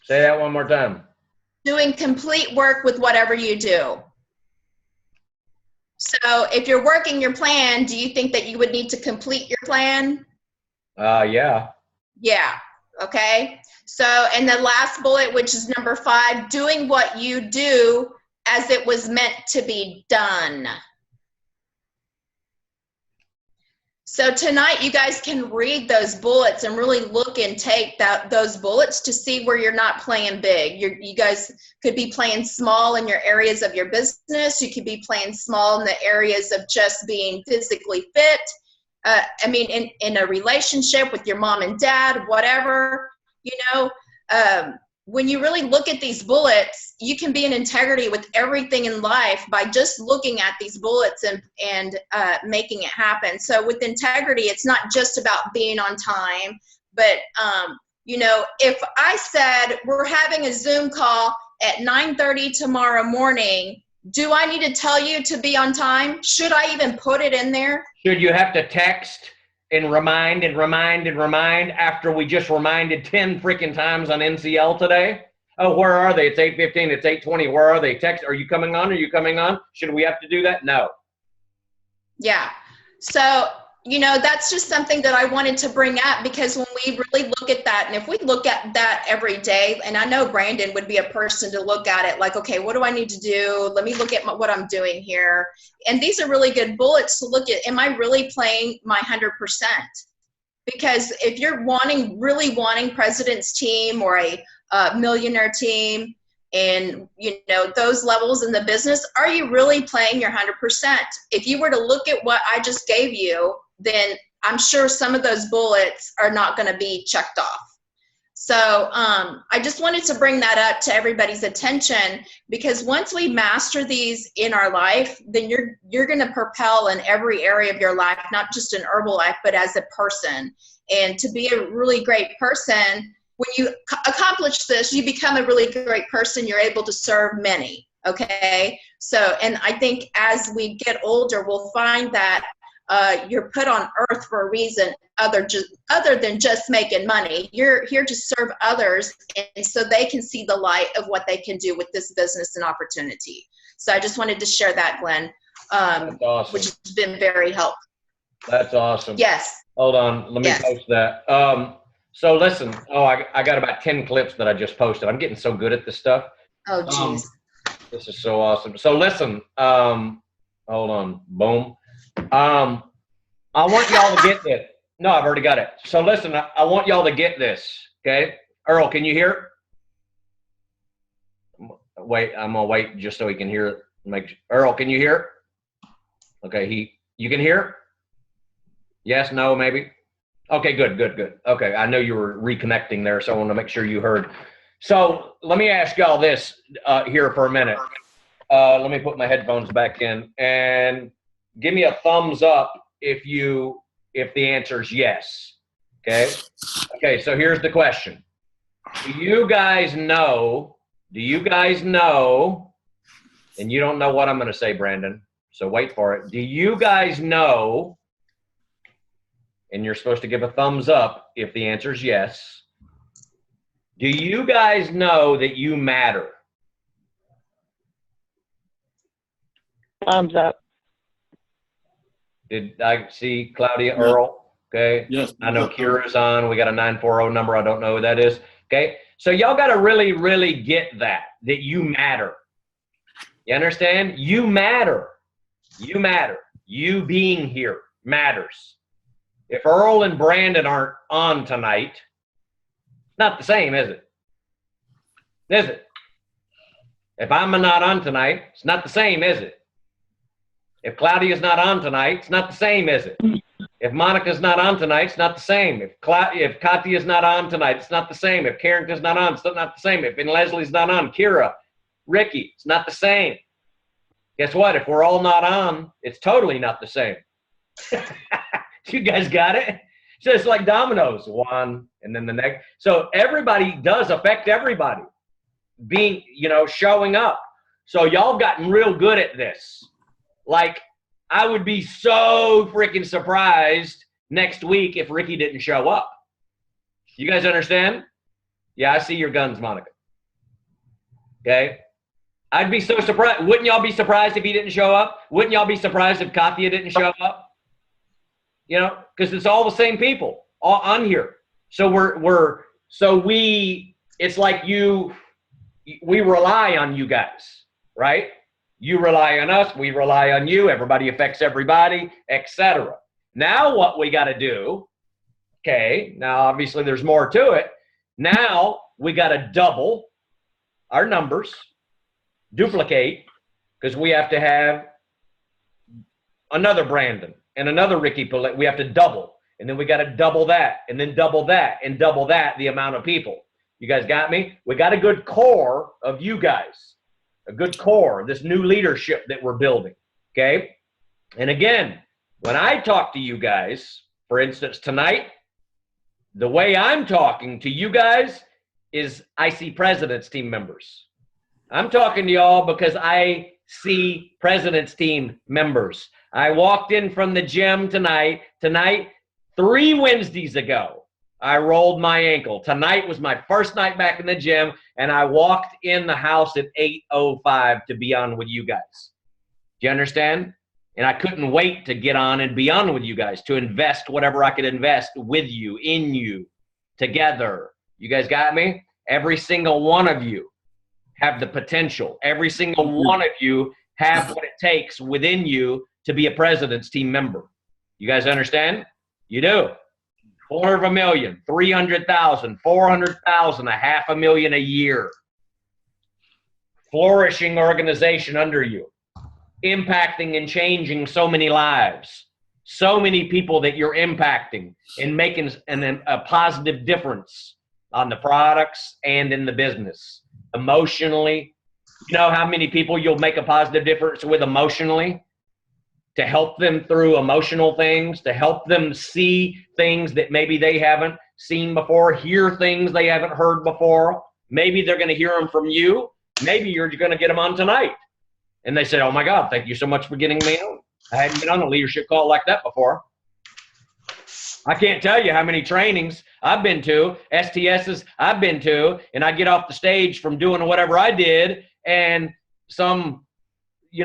Say that one more time. Doing complete work with whatever you do. So if you're working your plan, do you think that you would need to complete your plan? Yeah. Yeah. Okay. So, and the last bullet, which is number 5, doing what you do as it was meant to be done. So tonight you guys can read those bullets and really look and take those bullets to see where you're not playing big. You guys could be playing small in your areas of your business. You could be playing small in the areas of just being physically fit. I mean, in a relationship with your mom and dad, whatever, you know, when you really look at these bullets, you can be in integrity with everything in life by just looking at these bullets and making it happen. So with integrity, it's not just about being on time, but, you know, if I said we're having a Zoom call at 9:30 tomorrow morning, do I need to tell you to be on time? Should I even put it in there? Should you have to text and remind after we just reminded 10 freaking times on NCL today? Oh, where are they? It's 8:15, it's 8:20. Where are they? Text, are you coming on? Are you coming on? Should we have to do that? No. Yeah. So, you know, that's just something that I wanted to bring up, because when we really look at that, and if we look at that every day, and I know Brandon would be a person to look at it like, okay, what do I need to do? Let me look at what I'm doing here. And these are really good bullets to look at. Am I really playing my 100%? Because if you're really wanting President's Team or a millionaire team, and you know those levels in the business, are you really playing your 100%? If you were to look at what I just gave you, then I'm sure some of those bullets are not going to be checked off. So I just wanted to bring that up to everybody's attention, because once we master these in our life, then you're going to propel in every area of your life, not just in Herbalife, but as a person. And to be a really great person, when you accomplish this, you become a really great person. You're able to serve many. Okay. So, and I think as we get older, we'll find that you're put on earth for a reason other than just making money. You're here to serve others, and so they can see the light of what they can do with this business and opportunity. So I just wanted to share that, Glenn, That's awesome. which has been very helpful. That's awesome. Yes. Hold on. Let me Yes. post that. So listen, I got about 10 clips that I just posted. I'm getting so good at this stuff. Oh, geez. This is so awesome. So listen, hold on. Boom. I want y'all to get this. No, I've already got it. So listen, I want y'all to get this. Okay. Earl, can you hear it? Wait, I'm gonna wait just so he can hear it. Earl, can you hear it? Okay, you can hear it? Yes, no, maybe? Okay, good. Okay, I know you were reconnecting there, so I want to make sure you heard. So let me ask y'all this here for a minute. Let me put my headphones back in and give me a thumbs up if the answer is yes. Okay. Okay, so here's the question. Do you guys know, and you don't know what I'm going to say, Brandon, so wait for it. Do you guys know, and you're supposed to give a thumbs up if the answer is yes, do you guys know that you matter? Thumbs up. Did I see Claudia, Earl? Okay. Yes. I know Kira's on. We got a 940 number. I don't know who that is. Okay. So y'all got to really, really get that you matter. You understand? You matter. You matter. You being here matters. If Earl and Brandon aren't on tonight, it's not the same, is it? Is it? If I'm not on tonight, it's not the same, is it? If Claudia's not on tonight, it's not the same, is it? If Monica's not on tonight, it's not the same. If Katya's not on tonight, it's not the same. If Carrington's not on, it's not the same. If Leslie's not on, Kira, Ricky, it's not the same. Guess what? If we're all not on, it's totally not the same. You guys got it? So it's like dominoes, one and then the next. So everybody does affect everybody being, showing up. So y'all gotten real good at this. Like, I would be so freaking surprised next week if Ricky didn't show up. You guys understand? Yeah, I see your guns, Monica. Okay? I'd be so surprised. Wouldn't y'all be surprised if he didn't show up? Wouldn't y'all be surprised if Katya didn't show up? Because it's all the same people all on here. So we're So it's like we rely on you guys, right? You rely on us, we rely on you, everybody affects everybody, etc. Now what we got to do, okay, now obviously there's more to it. Now we got to double our numbers, duplicate, because we have to have another Brandon and another Ricky Paulette. We have to double. And then we got to double that, and then double that, and double that, the amount of people. You guys got me? We got a good core of you guys, a good core, this new leadership that we're building, okay? And again, when I talk to you guys, for instance, tonight, the way I'm talking to you guys is I see President's team members. I'm talking to y'all because I see President's team members. I walked in from the gym tonight, 3 Wednesdays ago, I rolled my ankle. Tonight was my first night back in the gym, and I walked in the house at 8:05 to be on with you guys. Do you understand? And I couldn't wait to get on and be on with you guys, to invest whatever I could invest with you, in you, together. You guys got me? Every single one of you have the potential. Every single one of you have what it takes within you to be a President's team member. You guys understand? You do. $250,000, $300,000, $400,000, $500,000 a year. Flourishing organization under you. Impacting and changing so many lives. So many people that you're impacting and making a positive difference on the products and in the business. Emotionally. You know how many people you'll make a positive difference with emotionally? To help them through emotional things, to help them see things that maybe they haven't seen before, hear things they haven't heard before. Maybe they're going to hear them from you. Maybe you're going to get them on tonight. And they say, oh my God, thank you so much for getting me on. I hadn't been on a leadership call like that before. I can't tell you how many trainings I've been to, STSs I've been to, and I get off the stage from doing whatever I did, and some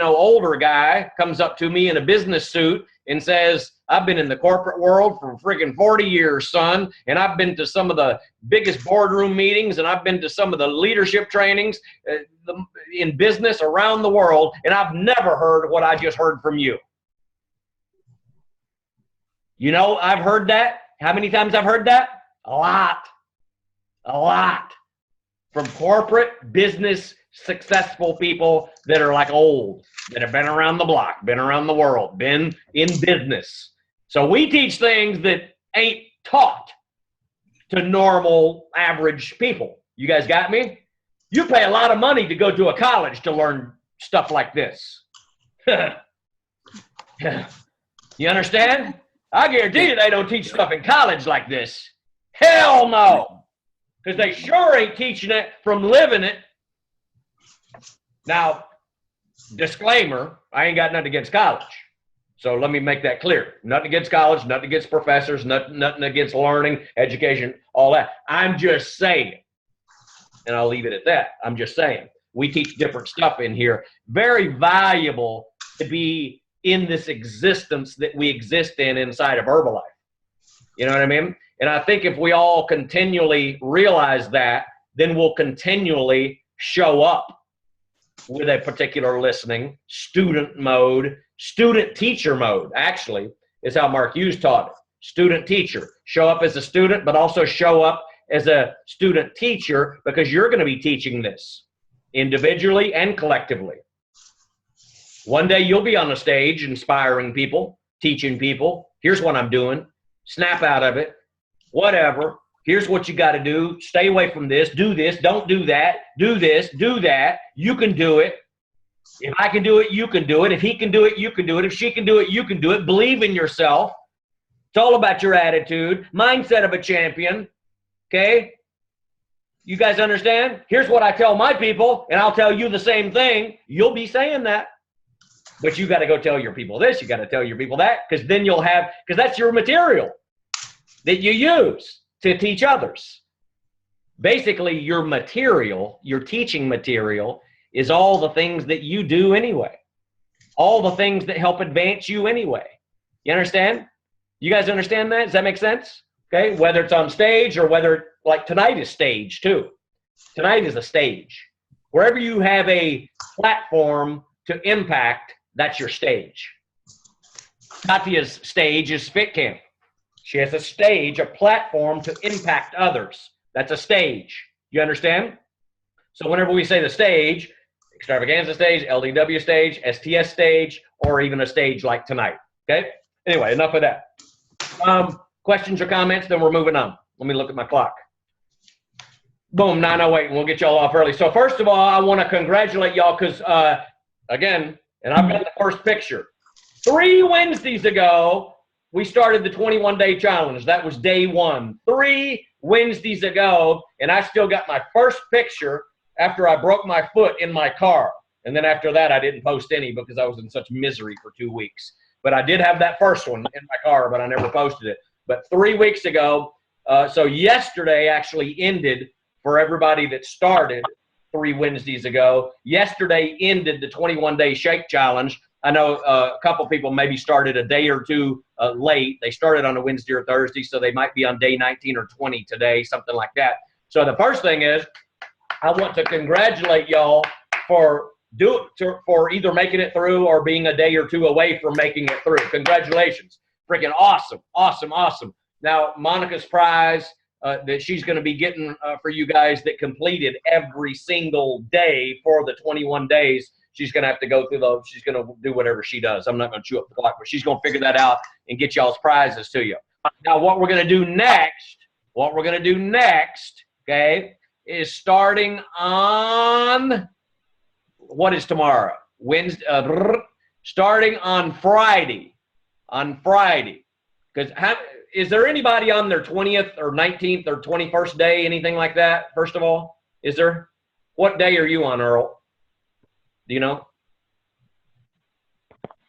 older guy comes up to me in a business suit and says, I've been in the corporate world for friggin' 40 years, son, and I've been to some of the biggest boardroom meetings, and I've been to some of the leadership trainings in business around the world, and I've never heard what I just heard from you. You know, I've heard that. How many times I've heard that? A lot. From corporate business successful people that are like old, that have been around the block, been around the world, been in business. So we teach things that ain't taught to normal average people. You guys got me? You pay a lot of money to go to a college to learn stuff like this. You understand? I guarantee you they don't teach stuff in college like this. Hell no. Because they sure ain't teaching it from living it. Now, disclaimer, I ain't got nothing against college. So let me make that clear. Nothing against college, nothing against professors, nothing against learning, education, all that. I'm just saying, and I'll leave it at that. I'm just saying, we teach different stuff in here. Very valuable to be in this existence that we exist in inside of Herbalife. You know what I mean? And I think if we all continually realize that, then we'll continually show up with a particular listening, student mode, student-teacher mode, actually, is how Mark Hughes taught it. Student-teacher. Show up as a student, but also show up as a student-teacher, because you're going to be teaching this individually and collectively. One day you'll be on a stage inspiring people, teaching people. Here's what I'm doing. Snap out of it. Whatever. Here's what you got to do. Stay away from this. Do this. Don't do that. Do this. Do that. You can do it. If I can do it, you can do it. If he can do it, you can do it. If she can do it, you can do it. Believe in yourself. It's all about your attitude. Mindset of a champion. Okay? You guys understand? Here's what I tell my people, and I'll tell you the same thing. You'll be saying that. But you got to go tell your people this. You got to tell your people that, because then you'll have, because that's your material that you use to teach others. Basically, your material, your teaching material, is all the things that you do anyway. All the things that help advance you anyway. You understand? You guys understand that? Does that make sense? Okay? Whether it's on stage or whether like tonight is stage too. Tonight is a stage. Wherever you have a platform to impact, that's your stage. Katya's stage is Fit Camp. She has a stage, a platform to impact others. That's a stage. You understand? So whenever we say the stage, extravaganza stage, LDW stage, STS stage, or even a stage like tonight. Okay? Anyway, enough of that. Questions or comments? Then we're moving on. Let me look at my clock. Boom, 9:08, and we'll get y'all off early. So first of all, I want to congratulate y'all because, again, and I've got the first picture. 3 Wednesdays ago, we started the 21-day challenge. That was day 1. 3 Wednesdays ago, and I still got my first picture after I broke my foot in my car. And then after that, I didn't post any because I was in such misery for 2 weeks. But I did have that first one in my car, but I never posted it. But 3 weeks ago, so yesterday actually ended for everybody that started 3 Wednesdays ago. Yesterday ended the 21-day shake challenge. I know a couple people maybe started a day or two late. They started on a Wednesday or Thursday, so they might be on day 19 or 20 today, something like that. So the first thing is, I want to congratulate y'all for either making it through or being a day or two away from making it through. Congratulations. Freaking awesome, awesome, awesome. Now, Monica's prize that she's going to be getting for you guys that completed every single day for the 21 days, she's going to have to go through those. She's going to do whatever she does. I'm not going to chew up the clock, but she's going to figure that out and get y'all's prizes to you. Now, what we're going to do next, okay, is starting on, what is tomorrow? Wednesday, starting on Friday. Because is there anybody on their 20th or 19th or 21st day, anything like that, first of all? Is there? What day are you on, Earl? Do you know?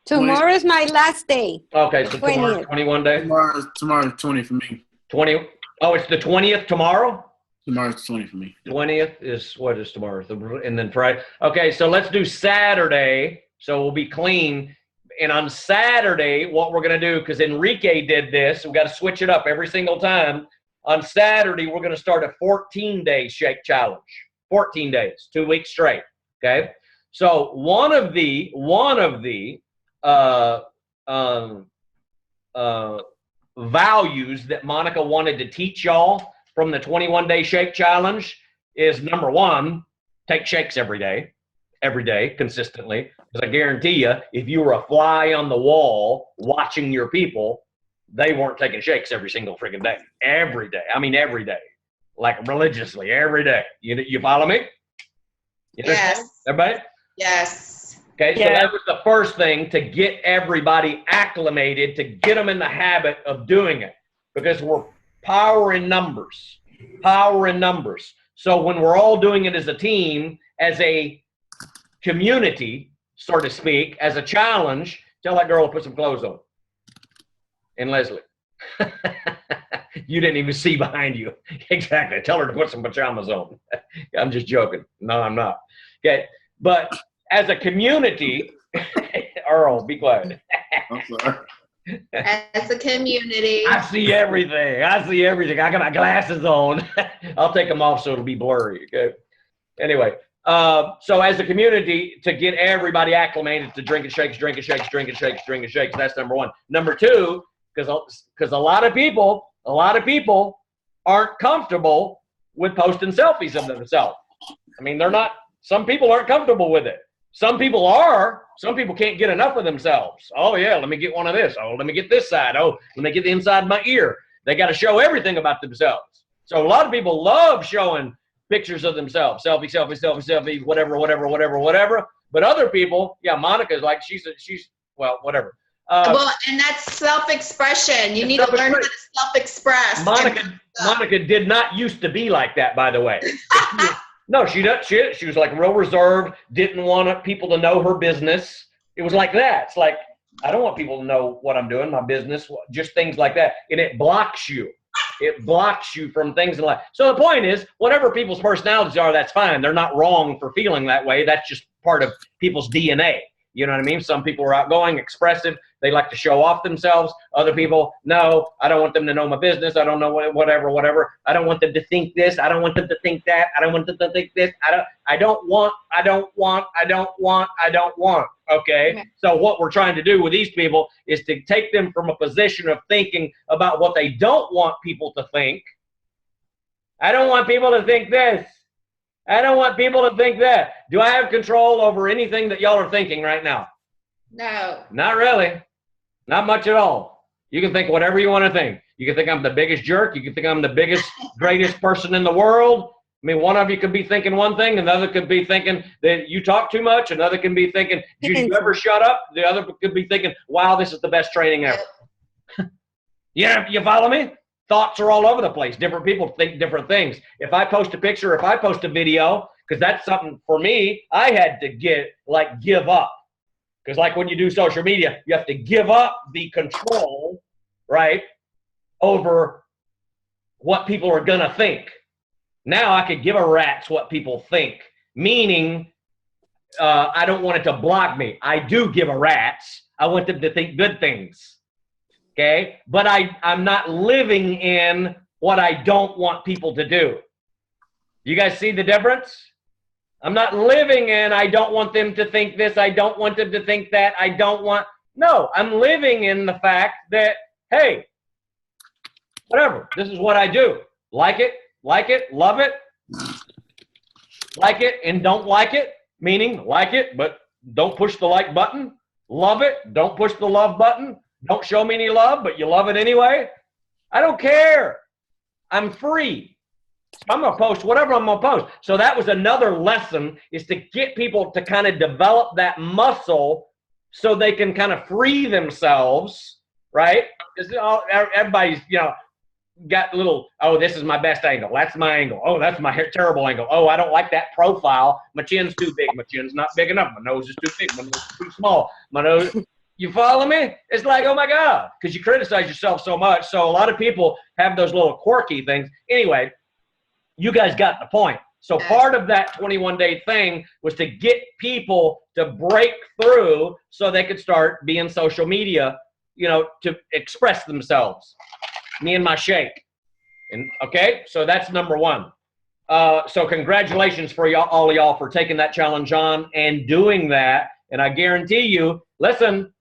Tomorrow is my last day. Okay, so tomorrow's 20th. 21 days? Tomorrow's 20 for me. 20. Oh, it's the 20th tomorrow? Tomorrow's 20 for me. 20th is, what is tomorrow? And then Friday. Okay, so let's do Saturday, so we'll be clean. And on Saturday, what we're going to do, because Enrique did this, we've got to switch it up every single time. On Saturday, we're going to start a 14-day shake challenge. 14 days, 2 weeks straight, okay? So one of the values that Monica wanted to teach y'all from the 21-day shake challenge is, number 1, take shakes every day, consistently. Because I guarantee you, if you were a fly on the wall watching your people, they weren't taking shakes every single freaking day. Every day. I mean, every day. Like religiously, every day. You follow me? You understand? Yes. Everybody? Yes. Okay, so Yeah. that was the first thing, to get everybody acclimated, to get them in the habit of doing it. Because we're power in numbers. Power in numbers. So when we're all doing it as a team, as a community, so to speak, as a challenge, tell that girl to put some clothes on. And Leslie. You didn't even see behind you. Exactly. Tell her to put some pajamas on. I'm just joking. No, I'm not. Okay. But as a community, Earl, be quiet. I'm sorry. As a community. I see everything. I got my glasses on. I'll take them off so it'll be blurry. Okay. Anyway, so as a community, to get everybody acclimated to drinking shakes. That's number 1. Number 2, because a lot of people aren't comfortable with posting selfies of themselves. I mean, they're not. Some people aren't comfortable with it. Some people are. Some people can't get enough of themselves. Oh, yeah, let me get one of this. Oh, let me get this side. Oh, let me get the inside of my ear. They got to show everything about themselves. So a lot of people love showing pictures of themselves. Selfie, whatever. But other people, yeah, Monica's like, she's well, whatever. Well, and that's self-expression. You need to learn how to self-express. Monica did not used to be like that, by the way. No, she was like real reserved, didn't want people to know her business. It was like that. It's like, I don't want people to know what I'm doing, my business, just things like that. And it blocks you. It blocks you from things in life. So the point is, whatever people's personalities are, that's fine. They're not wrong for feeling that way. That's just part of people's DNA. You know what I mean? Some people are outgoing, expressive. They like to show off themselves. Other people, no, I don't want them to know my business. I don't know whatever. I don't want them to think this. I don't want them to think that. I don't want them to think this. I don't want. Okay. So what we're trying to do with these people is to take them from a position of thinking about what they don't want people to think. I don't want people to think this. I don't want people to think that. Do I have control over anything that y'all are thinking right now? No. Not really. Not much at all. You can think whatever you want to think. You can think I'm the biggest jerk. You can think I'm the biggest, greatest person in the world. I mean, one of you could be thinking one thing, another could be thinking that you talk too much, another can be thinking, did you ever shut up? The other could be thinking, wow, this is the best training ever. Yeah, you follow me? Thoughts are all over the place. Different people think different things. If I post a picture, if I post a video, because that's something for me, I had to give up. Because like when you do social media, you have to give up the control, right, over what people are going to think. Now I could give a rat's what people think, meaning I don't want it to block me. I do give a rat's. I want them to think good things. Okay, but I'm not living in what I don't want people to do. You guys see the difference? I'm not living in I don't want them to think this, I don't want them to think that, no, I'm living in the fact that, hey, whatever, this is what I do. Like it, love it, like it and don't like it, meaning like it, but don't push the like button. Love it, don't push the love button. Don't show me any love, but you love it anyway. I don't care. I'm free. I'm going to post whatever I'm going to post. So that was another lesson, is to get people to kind of develop that muscle so they can kind of free themselves, right? Because everybody's, got little, oh, this is my best angle. That's my angle. Oh, that's my terrible angle. Oh, I don't like that profile. My chin's too big. My chin's not big enough. My nose is too big. My nose is too small. My nose... You follow me? It's like, oh my God, because you criticize yourself so much. So a lot of people have those little quirky things. Anyway, you guys got the point. So part of that 21-day thing was to get people to break through so they could start being social media, to express themselves. Me and my shake. And okay, so that's number one. So congratulations for all of y'all for taking that challenge on and doing that. And I guarantee you, listen,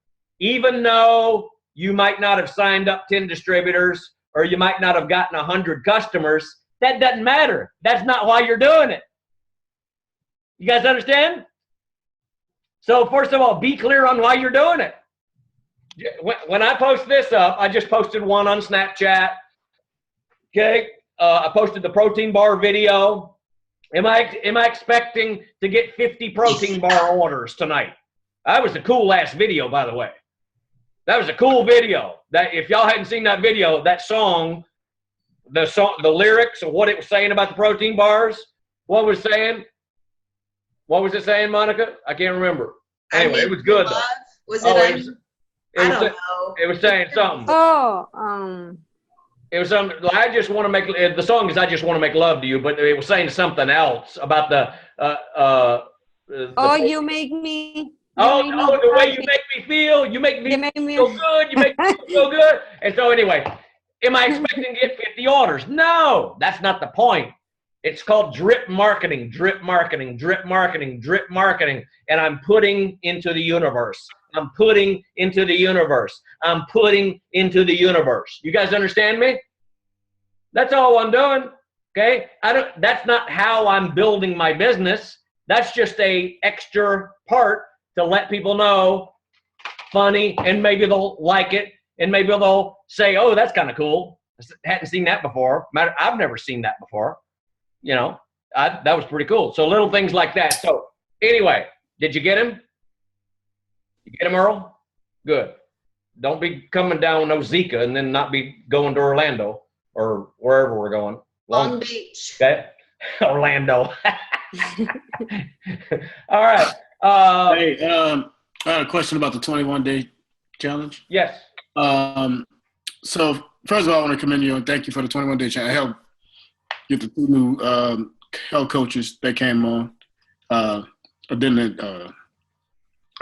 even though you might not have signed up 10 distributors or you might not have gotten 100 customers, that doesn't matter. That's not why you're doing it. You guys understand? So first of all, be clear on why you're doing it. When I post this up, I just posted one on Snapchat. Okay, I posted the protein bar video. Am I expecting to get 50 protein bar orders tonight? That was a cool ass video, by the way. That was a cool video. That if y'all hadn't seen that video, that song, the lyrics of what it was saying about the protein bars, what was it saying? What was it saying, Monica? I can't remember. Anyway, it was good though. I don't know. It was saying something. It was something. I just want to make the song is I just want to make love to you, but it was saying something else about the you make me. The way you make me feel, you make me feel good, you make me feel good. And so anyway, am I expecting to get 50 orders? No, that's not the point. It's called drip marketing, drip marketing, drip marketing, drip marketing. And I'm putting into the universe. I'm putting into the universe. I'm putting into the universe. You guys understand me? That's all I'm doing. Okay? That's not how I'm building my business. That's just a extra part to let people know, funny, and maybe they'll like it, and maybe they'll say, oh, that's kind of cool. I hadn't seen that before. I've never seen that before. That was pretty cool. So little things like that. So anyway, did you get him? You get him, Earl? Good. Don't be coming down with no Zika and then not be going to Orlando or wherever we're going. Long Beach. Okay. Orlando. All right. Hey, I had a question about the 21-day challenge. Yes. So first of all, I want to commend you and thank you for the 21-day challenge. I helped get the 2 new health coaches that came on. Then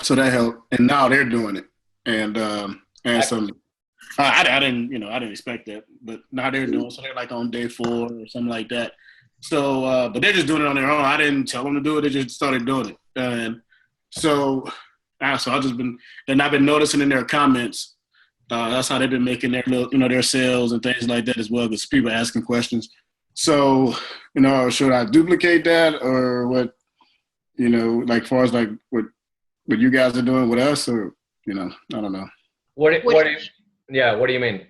So that helped. And now they're doing it. And some, I didn't expect that, but now they're doing it. So they're like on day 4 or something like that. So, but they're just doing it on their own. I didn't tell them to do it. They just started doing it. And so I've been noticing in their comments, that's how they've been making their little, their sales and things like that as well, because people are asking questions. So, should I duplicate that or what, like far as like what you guys are doing with us, or, I don't know. What do you mean?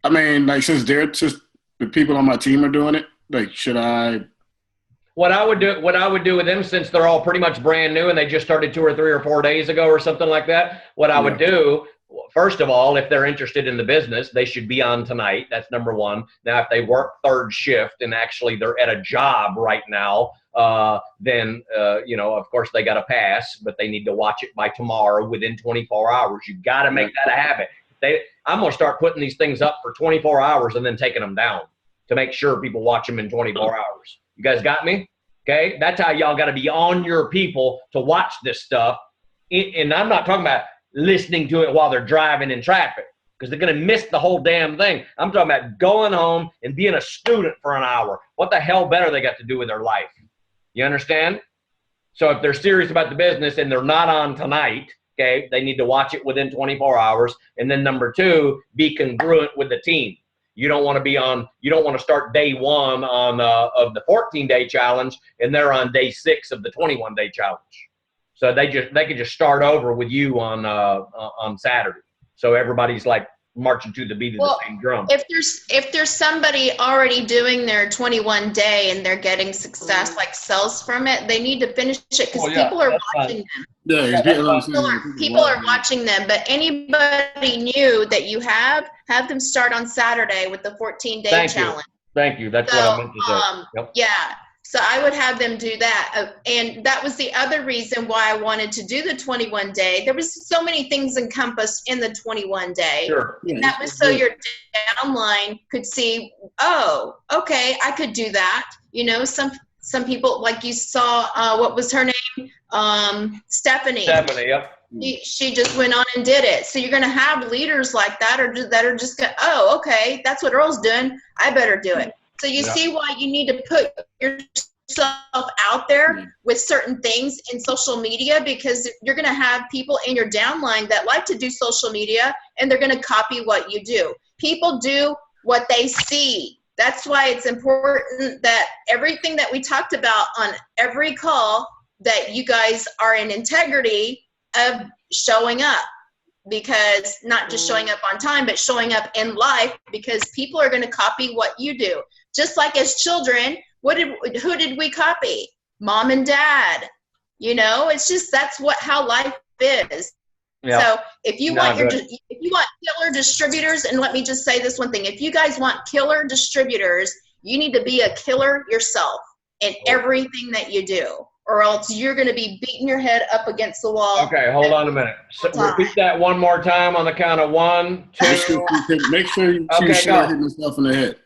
I mean, like, since the people on my team are doing it, like, should I? What I would do with them, since they're all pretty much brand new and they just started 2 or 3 or 4 days ago or something like that, what I would do, first of all, if they're interested in the business, they should be on tonight. That's number one. Now, if they work 3rd shift and actually they're at a job right now, then, of course they got to pass, but they need to watch it by tomorrow within 24 hours. You got to make that a habit. I'm going to start putting these things up for 24 hours and then taking them down to make sure people watch them in 24 hours. You guys got me? Okay. That's how y'all got to be on your people to watch this stuff. And I'm not talking about listening to it while they're driving in traffic, because they're going to miss the whole damn thing. I'm talking about going home and being a student for an hour. What the hell better they got to do with their life? You understand? So if they're serious about the business and they're not on tonight, okay, they need to watch it within 24 hours. And then number 2, be congruent with the team. You don't want to start day 1 of the 14-day challenge and they're on day 6 of the 21-day challenge. So they could just start over with you on Saturday. So everybody's like marching to the beat of the same drum. If there's somebody already doing their 21 day and they're getting success, like sales from it, they need to finish it, because people are watching them. People are watching them. But anybody new that you have them start on Saturday with the 14-day challenge. Thank you. That's what I meant to say. Yep. Yeah. So I would have them do that. And that was the other reason why I wanted to do the 21 day. There was so many things encompassed in the 21 day. Sure. And that was so your downline could see, oh, okay, I could do that. Some people, like you saw, what was her name? Stephanie. Stephanie, yep. She just went on and did it. So you're going to have leaders like that, that are just going, oh, okay, that's what Earl's doing. I better do it. So you see why you need to put yourself out there with certain things in social media, because you're going to have people in your downline that like to do social media, and they're going to copy what you do. People do what they see. That's why it's important that everything that we talked about on every call, that you guys are in integrity of showing up. Because not just showing up on time, but showing up in life, because people are going to copy what you do. Just like as children, who did we copy? Mom and dad. It's just, that's how life is. Yeah. So if you want killer distributors, and let me just say this one thing: if you guys want killer distributors, you need to be a killer yourself in everything that you do, or else you're going to be beating your head up against the wall. Okay, hold on a minute. So repeat that one more time on the count of 1, 2. Make sure you start hitting yourself in the head.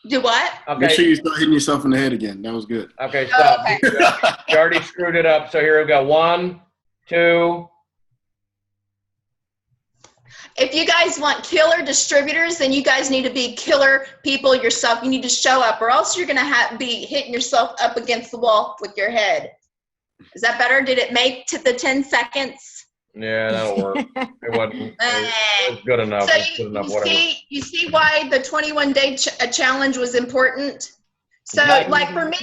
Do what? Okay. Make sure you start hitting yourself in the head again. That was good. Okay, stop. Okay. You already screwed it up. So here we go. 1, 2. If you guys want killer distributors, then you guys need to be killer people yourself. You need to show up, or else you're going to be hitting yourself up against the wall with your head. Is that better? Did it make to the 10 seconds? Yeah, that'll work. It wasn't. It was good enough. So you see why the 21-day challenge was important. So, like for me,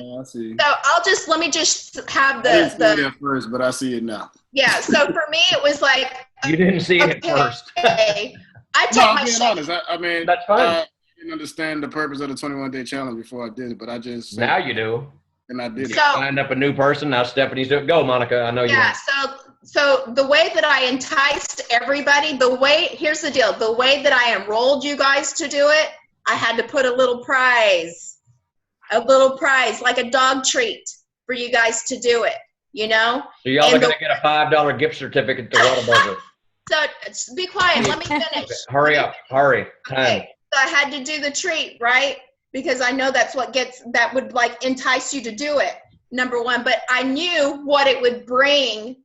let me just have I didn't see it at first, but I see it now. Yeah. So for me, it was like, you didn't see it at first. I I'm being honest. I mean, that's fine. I didn't understand the purpose of the 21-day challenge before I did it, but I just now you do. And I did it. Signed up a new person. Now Stephanie's doing it. Go, Monica. I know you. Yeah. So the way that I enticed everybody, here's the deal. The way that I enrolled you guys to do it, I had to put a little prize, like a dog treat for you guys to do it, So y'all are going to get a $5 gift certificate to Whataburger. So be quiet. Let me finish. Okay. Hurry up. Hurry. Okay. So I had to do the treat, right? Because I know that would entice you to do it, number one. But I knew what it would bring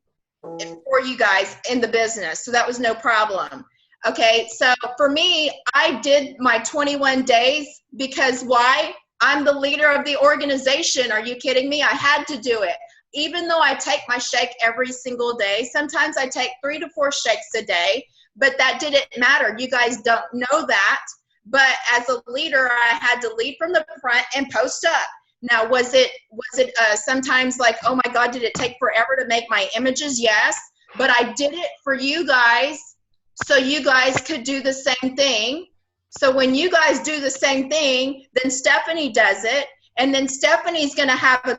for you guys in the business. So that was no problem. Okay, so for me, I did my 21 days because why? I'm the leader of the organization. Are you kidding me? I had to do it. Even though I take my shake every single day, sometimes I take 3 to 4 shakes a day, but that didn't matter. You guys don't know that. But as a leader, I had to lead from the front and post up. Now, was it sometimes like, oh my God, did it take forever to make my images? Yes, but I did it for you guys so you guys could do the same thing. So when you guys do the same thing, then Stephanie does it, and then Stephanie's going to have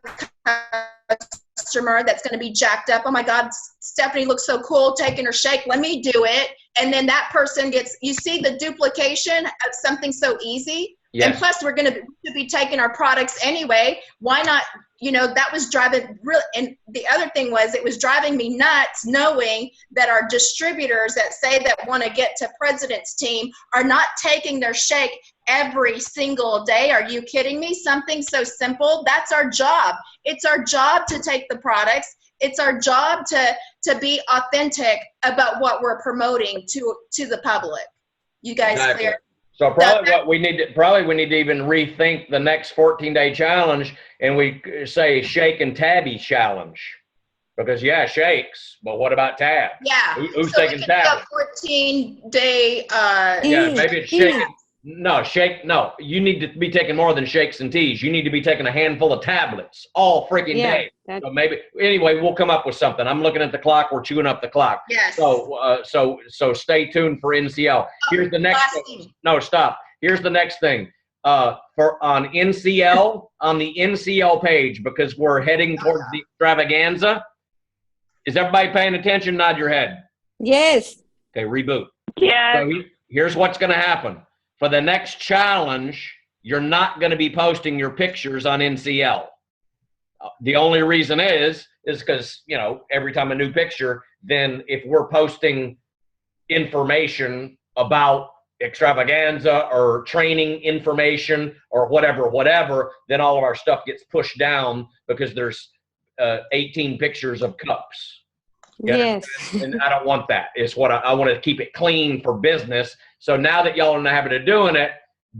a customer that's going to be jacked up. Oh my God, Stephanie looks so cool taking her shake. Let me do it. And then that person gets, you see the duplication of something so easy. Yes. And plus we're going to be taking our products anyway. Why not? You know, that was driving real. And the other thing was, it was driving me nuts knowing that our distributors that say that want to get to President's Team are not taking their shake every single day. Are you kidding me? Something so simple. That's our job. It's our job to take the products. It's our job to be authentic about what we're promoting to the public. You guys exactly. Clear? So probably we need to even rethink the next 14-day challenge, and we say shake and tabby challenge, because shakes, but what about tabs? Yeah. Who's taking tabs? 14-day. Yeah, maybe it's shaking. No, you need to be taking more than shakes and teas. You need to be taking a handful of tablets all freaking day. So maybe, anyway, we'll come up with something. I'm looking at the clock. We're chewing up the clock. Yes. So stay tuned for NCL. Here's the next thing. No, stop. Here's the next thing. For on NCL, on the NCL page, because we're heading towards the extravaganza. Is everybody paying attention? Nod your head. Yes. Okay, reboot. Yeah. So here's what's going to happen. For the next challenge, you're not going to be posting your pictures on NCL. The only reason is because, you know, every time a new picture, then if we're posting information about extravaganza or training information or whatever, then all of our stuff gets pushed down because there's 18 pictures of cups. Yes. And I don't want that. It's what I want to keep it clean for business. So now that y'all are in the habit of doing it,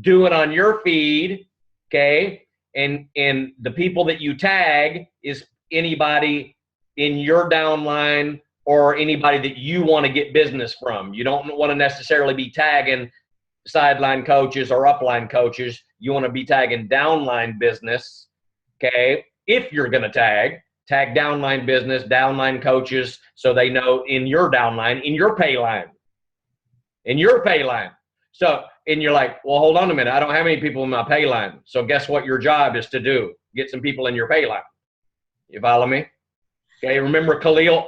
do it on your feed, okay? And the people that you tag is anybody in your downline or anybody that you want to get business from. You don't want to necessarily be tagging sideline coaches or upline coaches. You want to be tagging downline business, okay? If you're going to tag downline business, downline coaches, so they know in your downline, in your pay line. So, and you're like, well, hold on a minute. I don't have any people in my pay line. So guess what your job is to do? Get some people in your pay line. You follow me? Okay, remember Khalil?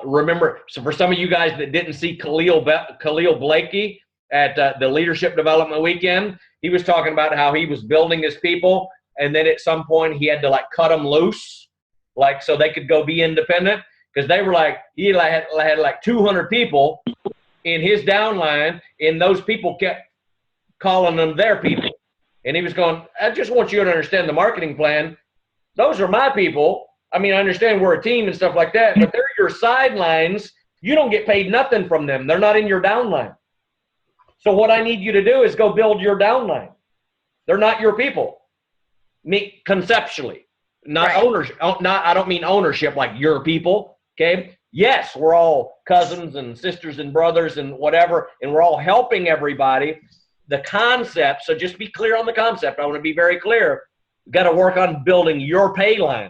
So for some of you guys that didn't see Khalil Blakey at the Leadership Development Weekend, he was talking about how he was building his people, and then at some point he had to like cut them loose, like so they could go be independent, because they were like, he had like 200 people in his downline, and those people kept calling them their people. And he was going, I just want you to understand the marketing plan. Those are my people. I mean, I understand we're a team and stuff like that, but they're your sidelines. You don't get paid nothing from them. They're not in your downline. So what I need you to do is go build your downline. They're not your people. Me conceptually, not ownership. I don't mean ownership like your people. Okay. Yes, we're all cousins and sisters and brothers and whatever, and we're all helping everybody. The concept, so just be clear on the concept. I want to be very clear. We've got to work on building your pay line.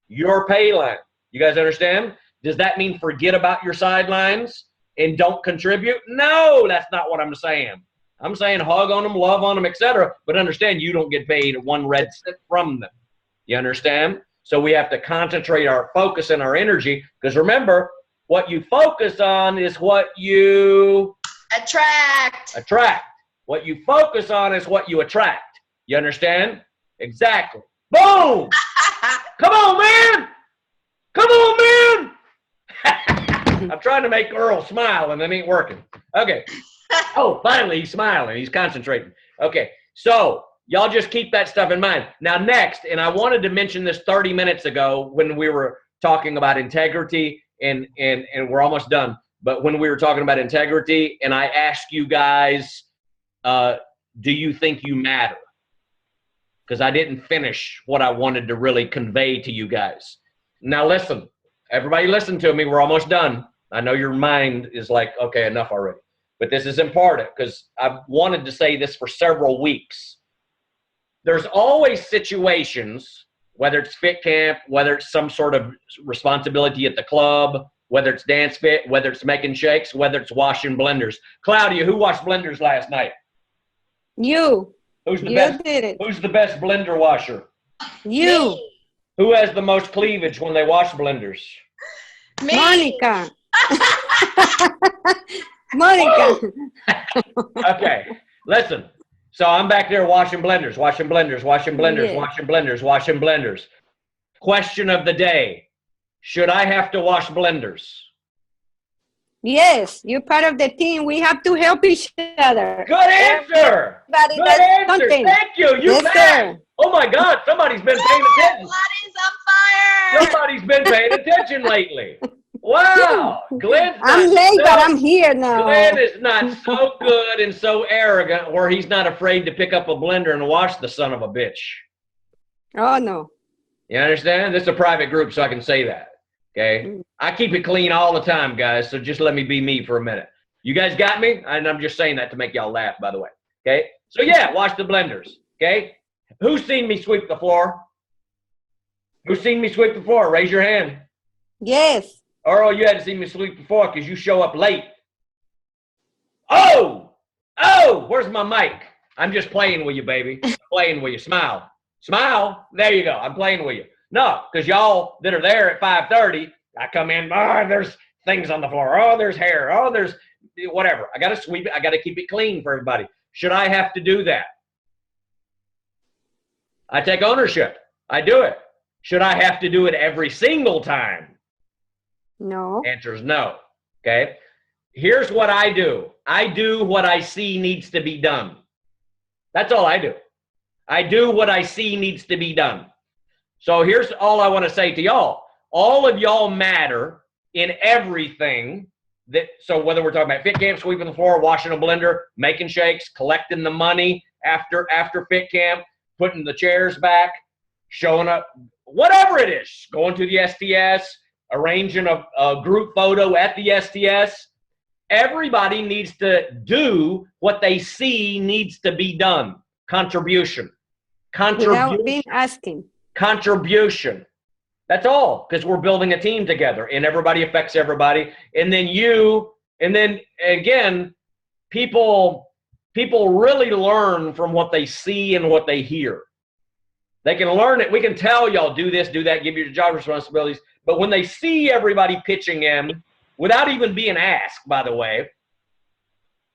Your pay line. You guys understand? Does that mean forget about your sidelines and don't contribute? No, that's not what I'm saying. I'm saying hug on them, love on them, etc. But understand you don't get paid one red cent from them. You understand? So we have to concentrate our focus and our energy, because remember, what you focus on is what you attract. What you focus on is what you attract. You understand? Exactly. Boom! Come on, man! Come on, man! I'm trying to make Earl smile, and it ain't working. Okay. Oh, finally, he's smiling. He's concentrating. Okay. So y'all just keep that stuff in mind. Now, next, and I wanted to mention this 30 minutes ago when we were talking about integrity and we're almost done. But when we were talking about integrity, and I asked you guys, do you think you matter? Because I didn't finish what I wanted to really convey to you guys. Now listen, everybody listen to me. We're almost done. I know your mind is like, okay, enough already. But this is important because I've wanted to say this for several weeks. There's always situations, whether it's fit camp, whether it's some sort of responsibility at the club, whether it's dance fit, whether it's making shakes, whether it's washing blenders. Claudia, who washed blenders last night? You. Who's the You best? did it. Who's the best blender washer? You. Who has the most cleavage when they wash blenders? Me. Monica. Monica. Okay, listen. So I'm back there washing blenders, washing blenders, washing blenders, Yeah. washing blenders, washing blenders. Question of the day. Should I have to wash blenders? Yes, you're part of the team. We have to help each other. Good answer. Everybody Good does answer. something. Thank you. You Yes, bet. sir. Oh my God, somebody's been paying attention. Body's on fire. Somebody's been paying attention lately. Wow. Glenn's I'm not late, so- but I'm here now. Glenn is not so good and so arrogant where he's not afraid to pick up a blender and wash the son of a bitch. Oh, no. You understand? This is a private group, so I can say that. Okay? I keep it clean all the time, guys, so just let me be me for a minute. You guys got me? And I'm just saying that to make y'all laugh, by the way. Okay? So, yeah, wash the blenders. Okay? Who's seen me sweep the floor? Who's seen me sweep the floor? Raise your hand. Yes. Earl, you hadn't seen me sweep before because you show up late. Oh! Oh! Where's my mic? I'm just playing with you, baby. Playing with you. Smile. Smile. There you go. I'm playing with you. No, because y'all that are there at 5:30, I come in, oh, there's things on the floor. Oh, there's hair. Oh, there's whatever. I got to sweep it. I got to keep it clean for everybody. Should I have to do that? I take ownership. I do it. Should I have to do it every single time? No. Answer is no. Okay. Here's what I do. I do what I see needs to be done. That's all I do. I do what I see needs to be done. So here's all I want to say to y'all. All of y'all matter in everything that, so whether we're talking about fit camp, sweeping the floor, washing a blender, making shakes, collecting the money after fit camp, putting the chairs back, showing up, whatever it is, going to the STS, arranging a group photo at the STS. Everybody needs to do what they see needs to be done. Contribution. Without being asking. Contribution. That's all, because we're building a team together and everybody affects everybody. And then again, people really learn from what they see and what they hear. They can learn it. We can tell y'all do this, do that, give you your job responsibilities. But when they see everybody pitching in, without even being asked, by the way,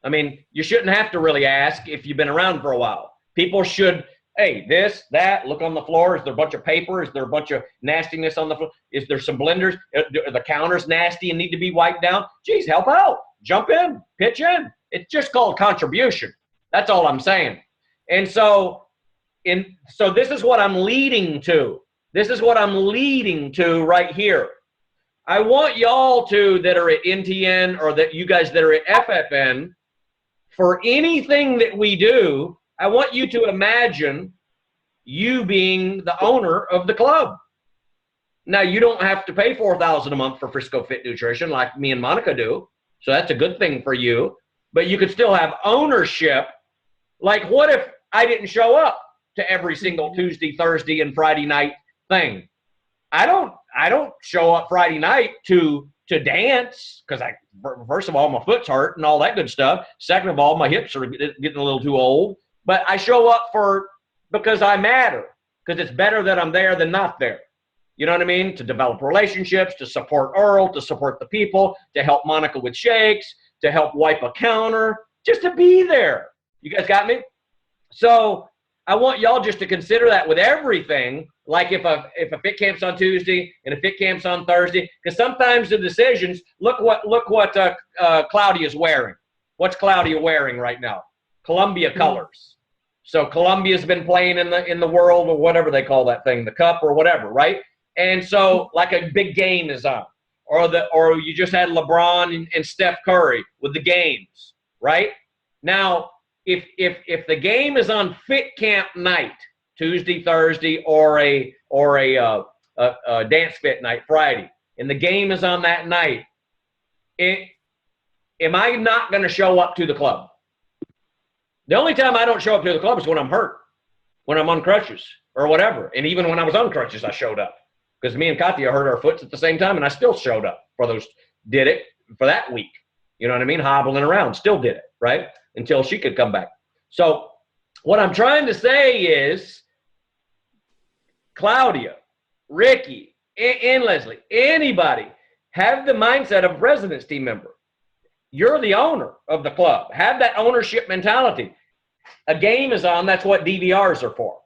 I mean, you shouldn't have to really ask if you've been around for a while. People should, hey, this, that, look on the floor. Is there a bunch of paper? Is there a bunch of nastiness on the floor? Is there some blenders? Are the counters nasty and need to be wiped down? Geez, help out. Jump in. Pitch in. It's just called contribution. That's all I'm saying. And so this is what I'm leading to. This is what I'm leading to right here. I want y'all that are at NTN or that you guys that are at FFN, for anything that we do, I want you to imagine you being the owner of the club. Now, you don't have to pay $4,000 a month for Frisco Fit Nutrition like me and Monica do, so that's a good thing for you. But you could still have ownership. Like, what if I didn't show up to every single Tuesday, Thursday, and Friday night thing? I don't show up Friday night to dance because first of all, my foot's hurt and all that good stuff. Second of all, my hips are getting a little too old. But I show up because I matter, because it's better that I'm there than not there. You know what I mean? To develop relationships, to support Earl, to support the people, to help Monica with shakes, to help wipe a counter, just to be there. You guys got me? So I want y'all just to consider that with everything. Like if a fit camp's on Tuesday and a fit camp's on Thursday, because sometimes the decisions. Look what Claudia's wearing. What's Claudia wearing right now? Columbia colors. So Columbia's been playing in the world or whatever they call that thing, the cup or whatever, right? And so like a big game is on. or you just had LeBron and Steph Curry with the games, right? Now, if the game is on fit camp night, Tuesday, Thursday, or a dance fit night, Friday, and the game is on that night, am I not going to show up to the club? The only time I don't show up to the club is when I'm hurt, when I'm on crutches or whatever. And even when I was on crutches, I showed up because me and Katya hurt our foots at the same time, and I still showed up did it for that week. You know what I mean? Hobbling around, still did it, right? Until she could come back. So what I'm trying to say is, Claudia, Ricky, and Leslie, anybody, have the mindset of a president's team member. You're the owner of the club. Have that ownership mentality. A game is on, that's what DVRs are for,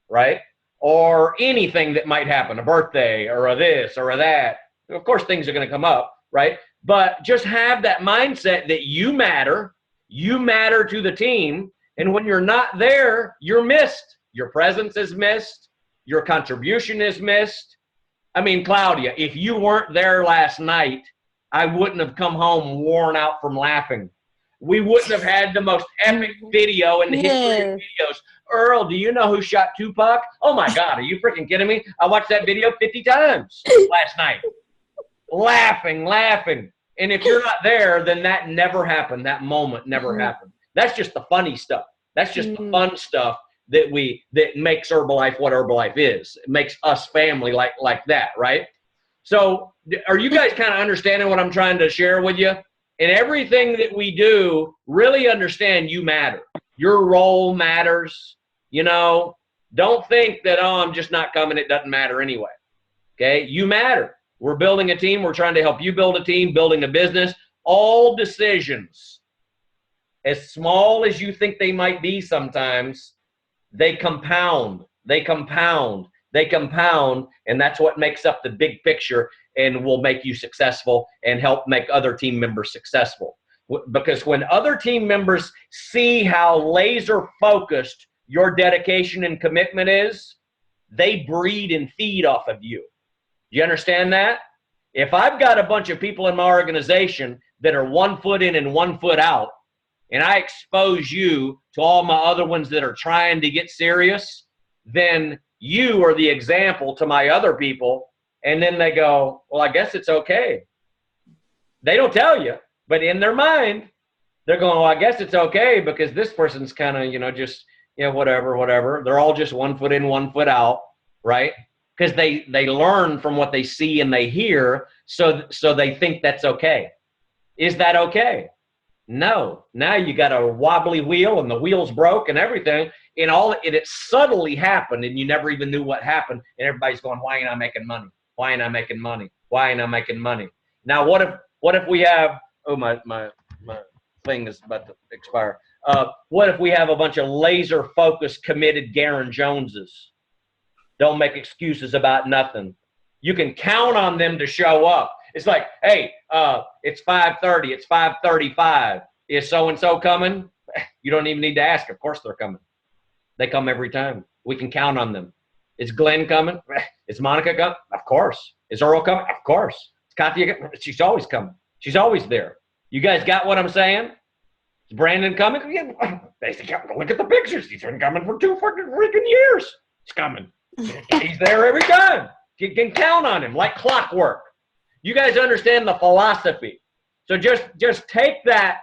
right? Or anything that might happen, a birthday or a this or a that. Of course, things are going to come up, right? But just have that mindset that you matter to the team, and when you're not there, you're missed. Your presence is missed. Your contribution is missed. I mean, Claudia, if you weren't there last night, I wouldn't have come home worn out from laughing. We wouldn't have had the most epic video in the history of videos. Earl, do you know who shot Tupac? Oh, my God, are you freaking kidding me? I watched that video 50 times last night. Laughing. And if you're not there, then that never happened. That moment never happened. That's just the funny stuff. That's just the fun stuff that makes Herbalife what Herbalife is. It makes us family like that, right? So are you guys kind of understanding what I'm trying to share with you? In everything that we do, really understand you matter. Your role matters. You know, don't think that, I'm just not coming. It doesn't matter anyway. Okay? You matter. We're building a team. We're trying to help you build a team, building a business. All decisions, as small as you think they might be sometimes, they compound, and that's what makes up the big picture and will make you successful and help make other team members successful. Because when other team members see how laser focused your dedication and commitment is, they breed and feed off of you. You understand that? If I've got a bunch of people in my organization that are 1 foot in and 1 foot out, and I expose you to all my other ones that are trying to get serious, then you are the example to my other people. And then they go, well, I guess it's okay. They don't tell you, but in their mind, they're going, well, I guess it's okay because this person's kind of, just, whatever. They're all just 1 foot in, 1 foot out, right? Because they learn from what they see and they hear, so they think that's okay. Is that okay? No. Now you got a wobbly wheel and the wheel's broke and everything, and it subtly happened and you never even knew what happened, and everybody's going, why ain't I making money? Why ain't I making money? Why ain't I making money? Now what if we have, my thing is about to expire. What if we have a bunch of laser focused, committed Garen Joneses? Don't make excuses about nothing. You can count on them to show up. It's like, hey, it's 5:30. It's 5:35. Is so-and-so coming? You don't even need to ask. Of course they're coming. They come every time. We can count on them. Is Glenn coming? Is Monica coming? Of course. Is Earl coming? Of course. Is Katya coming? She's always coming. She's always there. You guys got what I'm saying? Is Brandon coming? Yeah. Look at the pictures. He's been coming for 2 freaking years. He's coming. He's there every time. You can count on him like clockwork. You guys understand the philosophy. So just take that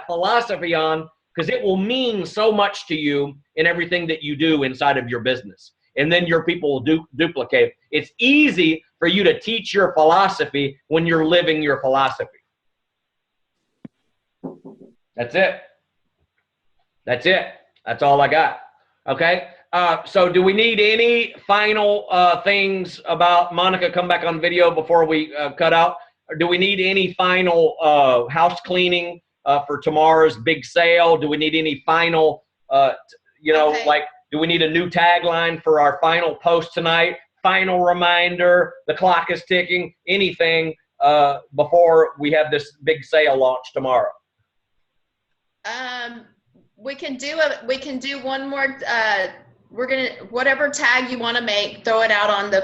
philosophy on, because it will mean so much to you in everything that you do inside of your business. And then your people will duplicate. It's easy for you to teach your philosophy when you're living your philosophy. That's it. That's all I got. Okay? So do we need any final things about Monica? Come back on video before we cut out. Or do we need any final house cleaning for tomorrow's big sale? Do we need any final, like, do we need a new tagline for our final post tonight? Final reminder, the clock is ticking, anything before we have this big sale launch tomorrow? We can do one more, we're going to, whatever tag you want to make, throw it out on the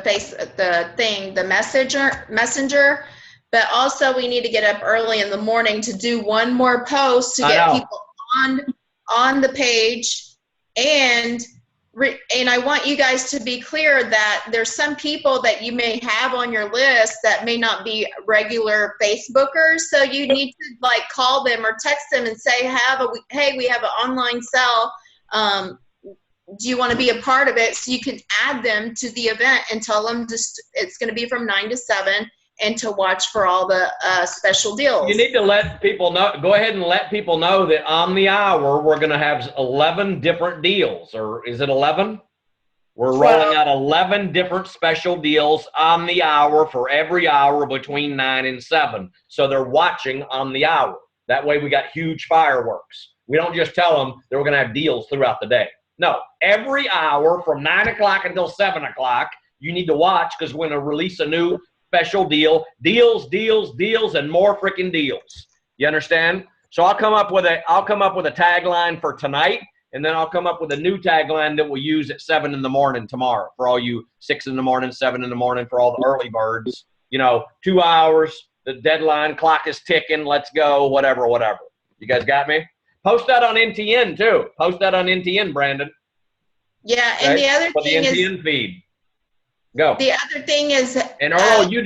messenger. but also we need to get up early in the morning to do one more post to get people on the page. And I want you guys to be clear that there's some people that you may have on your list that may not be regular Facebookers. So you need to like call them or text them and say, hey, we have an online sale. Do you want to be a part of it? So you can add them to the event and tell them it's going to be from 9 to 7 and to watch for all the special deals. You need to let people know, go ahead and let people know that on the hour, we're going to have 11 different deals. Or is it 11? We're rolling out 11 different special deals on the hour for every hour between 9 and 7. So they're watching on the hour. That way we got huge fireworks. We don't just tell them that we're going to have deals throughout the day. No, every hour from 9 o'clock until 7 o'clock, you need to watch because we're going to release a new special deal. Deals, and more freaking deals. You understand? So I'll come up with a tagline for tonight, and then I'll come up with a new tagline that we'll use at 7 in the morning tomorrow for all you 6 in the morning, 7 in the morning for all the early birds. 2 hours, the deadline, clock is ticking, let's go, whatever. You guys got me? Post that on NTN too. Post that on NTN, Brandon. Yeah, and okay? the other for thing the NTN feed. Go. The other thing is, and Earl, you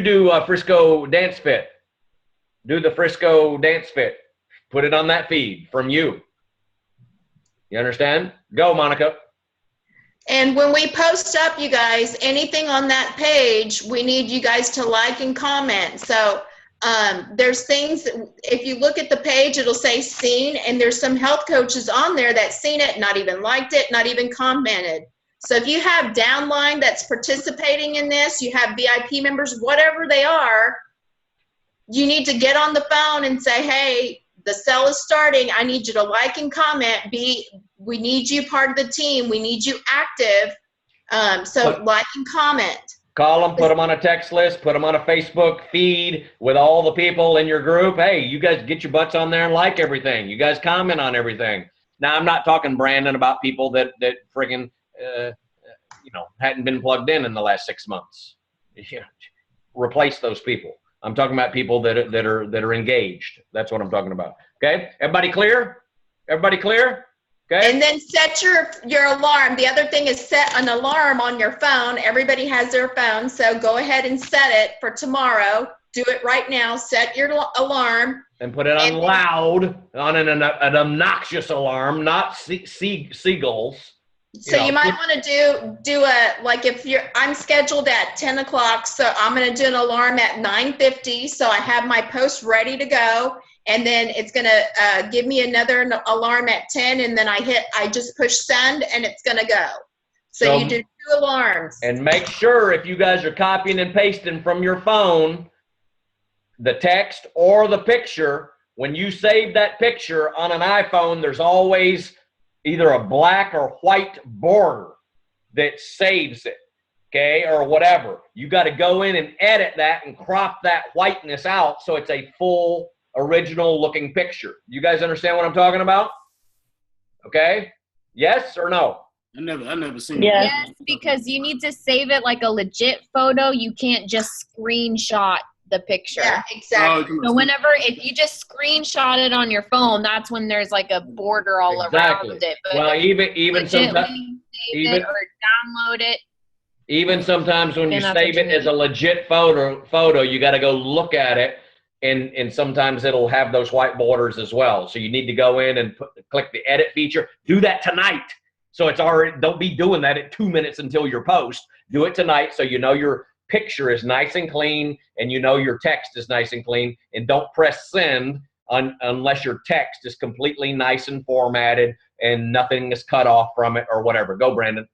do Frisco Dance Fit. Do the Frisco Dance Fit. Put it on that feed from you. You understand? Go, Monica. And when we post up, you guys, anything on that page, we need you guys to like and comment. So there's things, if you look at the page, it'll say seen, and there's some health coaches on there that seen it, not even liked it, not even commented. So if you have downline that's participating in this, you have VIP members, whatever they are, you need to get on the phone and say, hey, the sale is starting. I need you to like and comment. We need you part of the team. We need you active. So like and comment. Call them, put them on a text list, put them on a Facebook feed with all the people in your group. Hey, you guys get your butts on there and like everything. You guys comment on everything. Now, I'm not talking, Brandon, about people that friggin' hadn't been plugged in the last 6 months. Replace those people. I'm talking about people that are engaged. That's what I'm talking about. Okay, everybody clear? Everybody clear? Okay. And then set your alarm. The other thing is set an alarm on your phone. Everybody has their phone, so go ahead and set it for tomorrow. Do it right now. Set your alarm. And put it on loud, on an obnoxious alarm, not seagulls. So you might want to do a, like if I'm scheduled at 10 o'clock, so I'm going to do an alarm at 9:50. So I have my post ready to go. And then it's going to give me another alarm at 10. And then I just push send and it's going to go. So you do 2 alarms. And make sure if you guys are copying and pasting from your phone, the text or the picture, when you save that picture on an iPhone, there's always either a black or white border that saves it, okay, or whatever. You got to go in and edit that and crop that whiteness out so it's a full original looking picture. You guys understand what I'm talking about? Okay? Yes or no? I never seen Yeah. it. Yes, because you need to save it like a legit photo. You can't just screenshot the picture. Yeah, exactly. So if you just screenshot it on your phone, that's when there's like a border all Exactly. around it. But Well, even sometimes, save it or download it. even sometimes when you Then that's save what it you as a legit photo, you got to go look at it, and sometimes it'll have those white borders as well. So you need to go in and click the edit feature. Do that tonight. So it's already. Don't be doing that at 2 minutes until your post. Do it tonight so you know your picture is nice and clean and you know your text is nice and clean, and don't press send unless your text is completely nice and formatted and nothing is cut off from it or whatever. Go, Brandon.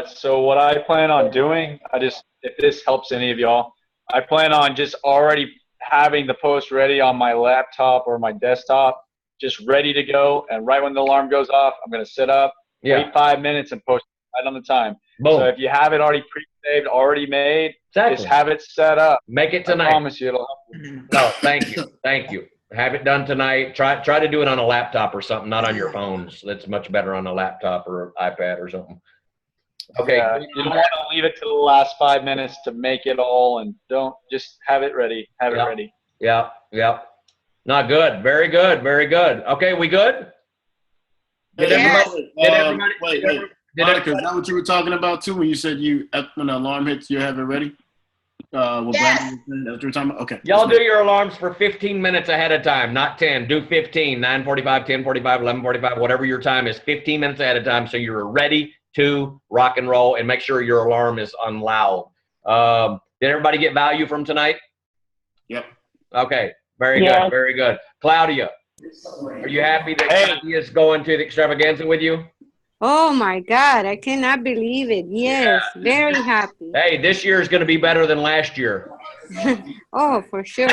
So what I plan on doing, if this helps any of y'all, I plan on just already having the post ready on my laptop or my desktop, just ready to go. And right when the alarm goes off, I'm going to sit up, wait 5 minutes, and post right on the time. Boom. So if you have it already pre-saved, already made, Exactly. just have it set up. Make it tonight. I promise you it'll help you. No, thank you. Thank you. Have it done tonight. Try to do it on a laptop or something, not on your phones. That's much better on a laptop or iPad or something. Okay. Yeah, you don't want to leave it to the last 5 minutes to make it all, and don't just have it ready. Have it Yeah. ready. Yeah. Yeah. Not good. Very good. Very good. Okay, we good? Did Yes. everybody? Did everybody? Wait. Did Monica, is that what you were talking about too when you said when the alarm hits, you have it ready? What Yes. Brandon was saying? That's what you were talking about? Okay. Y'all do your alarms for 15 minutes ahead of time, not 10. Do 15, 9:45, 10:45, 11:45, whatever your time is, 15 minutes ahead of time so you're ready to rock and roll, and make sure your alarm is on loud. Did everybody get value from tonight? Yep. Okay, very Yeah. good, very good. Claudia, are you happy that Hey. Claudia is going to the extravaganza with you? Oh my God, I cannot believe it. Yes, very happy. Hey, this year is going to be better than last year. Oh, for sure.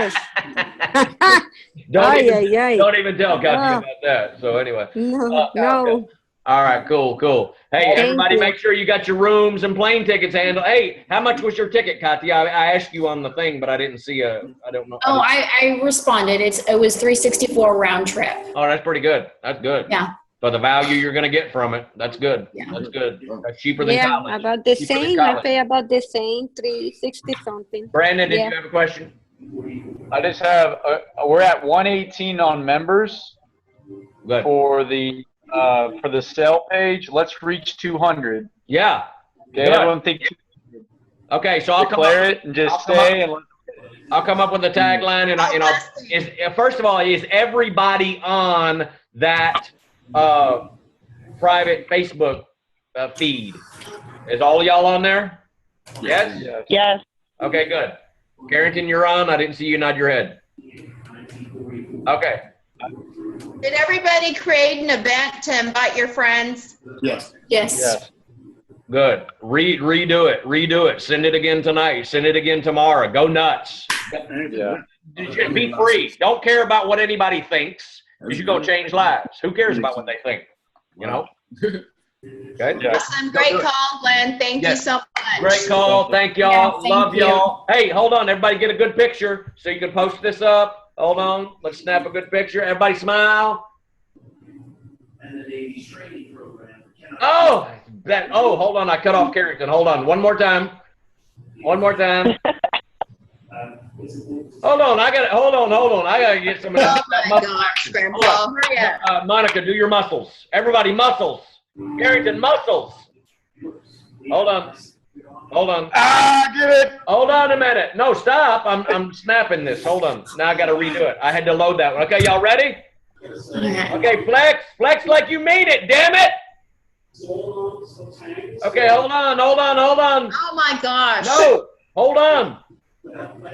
Don't, Ay, even, ay, ay. don't even tell Kathy Oh. about that. So anyway. No, no. All right, cool, cool. Hey, Thank everybody, you. make sure you got your rooms and plane tickets handled. Hey, how much was your ticket, Katya? I asked you on the thing, but I didn't see I don't know. Oh, I responded. It was $364 round trip. Oh, that's pretty good. That's good. Yeah. For the value you're going to get from it, that's good. Yeah. That's good. That's cheaper than Yeah, college. about the Cheaper than same. I college. pay about the same, 360 something. Brandon, did Yeah. you have a question? I just have. We're at 118 on members Good. for the sale page. Let's reach 200. Yeah. Okay, Good. everyone think Okay, so I'll declare it and just I'll come stay and I'll come up with a tagline, and first of all, is everybody on that private Facebook feed? Is all y'all on there? Yes? Yes. Okay, good. Carrington, you're on. I didn't see you nod your head. Okay. Did everybody create an event to invite your friends? Yes. Yes. Yes. Good. Redo it. Redo it. Send it again tonight. Send it again tomorrow. Go nuts. Yeah. Be free. Don't care about what anybody thinks, because you're going to change lives. Who cares about what they think? You know? Okay. Yeah. Awesome. Great call, Glenn. Thank you Yes. so much. Great call. Thank y'all. Yeah, thank Love you. y'all. Hey, hold on. Everybody get a good picture so you can post this up. Hold on. Let's snap a good picture. Everybody smile. Oh, hold on. I cut off Carrington. Hold on. One more time. One more time. Hold on. Hold on. I got to get some of Oh that my muscle gosh, action. Grandpa. Hurry up. Monica, do your muscles. Everybody, muscles. Carrington, muscles. Hold on. Hold on. Get it. Hold on a minute. No, stop. I'm snapping this. Hold on. Now I got to redo it. I had to load that one. Okay, y'all ready? Okay, flex. Flex like you mean it, damn it. Okay, hold on. Oh my gosh. No, hold on.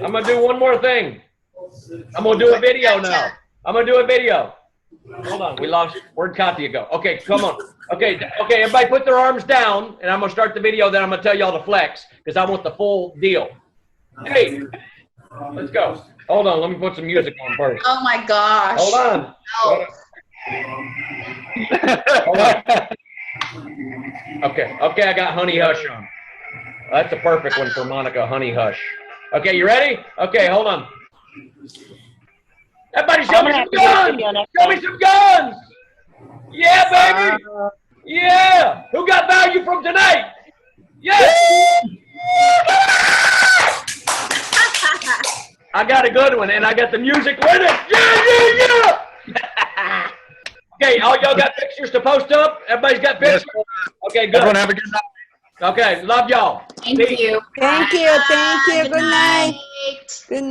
I'm going to do one more thing. I'm going to do a video now. Hold on. We lost. Where'd Katya go? Okay, come on. Okay, everybody put their arms down, and I'm going to start the video, then I'm going to tell y'all to flex, because I want the full deal. Hey, let's go. Hold on. Let me put some music on first. Oh my gosh. Hold on. Oh. Hold on. Okay, I got Honey Hush on. That's a perfect one for Monica, Honey Hush. Okay, you ready? Okay, hold on. Everybody show me some guns! Show me some guns! Yeah, baby! Yeah! Who got value from tonight? Yes! I got a good one, and I got the music with it. Yeah! Okay, all y'all got pictures to post up? Everybody's got pictures? Okay, good. Everyone have a good night. Okay, love y'all. Thank Peace. you. Thank you. Good night. Night. Good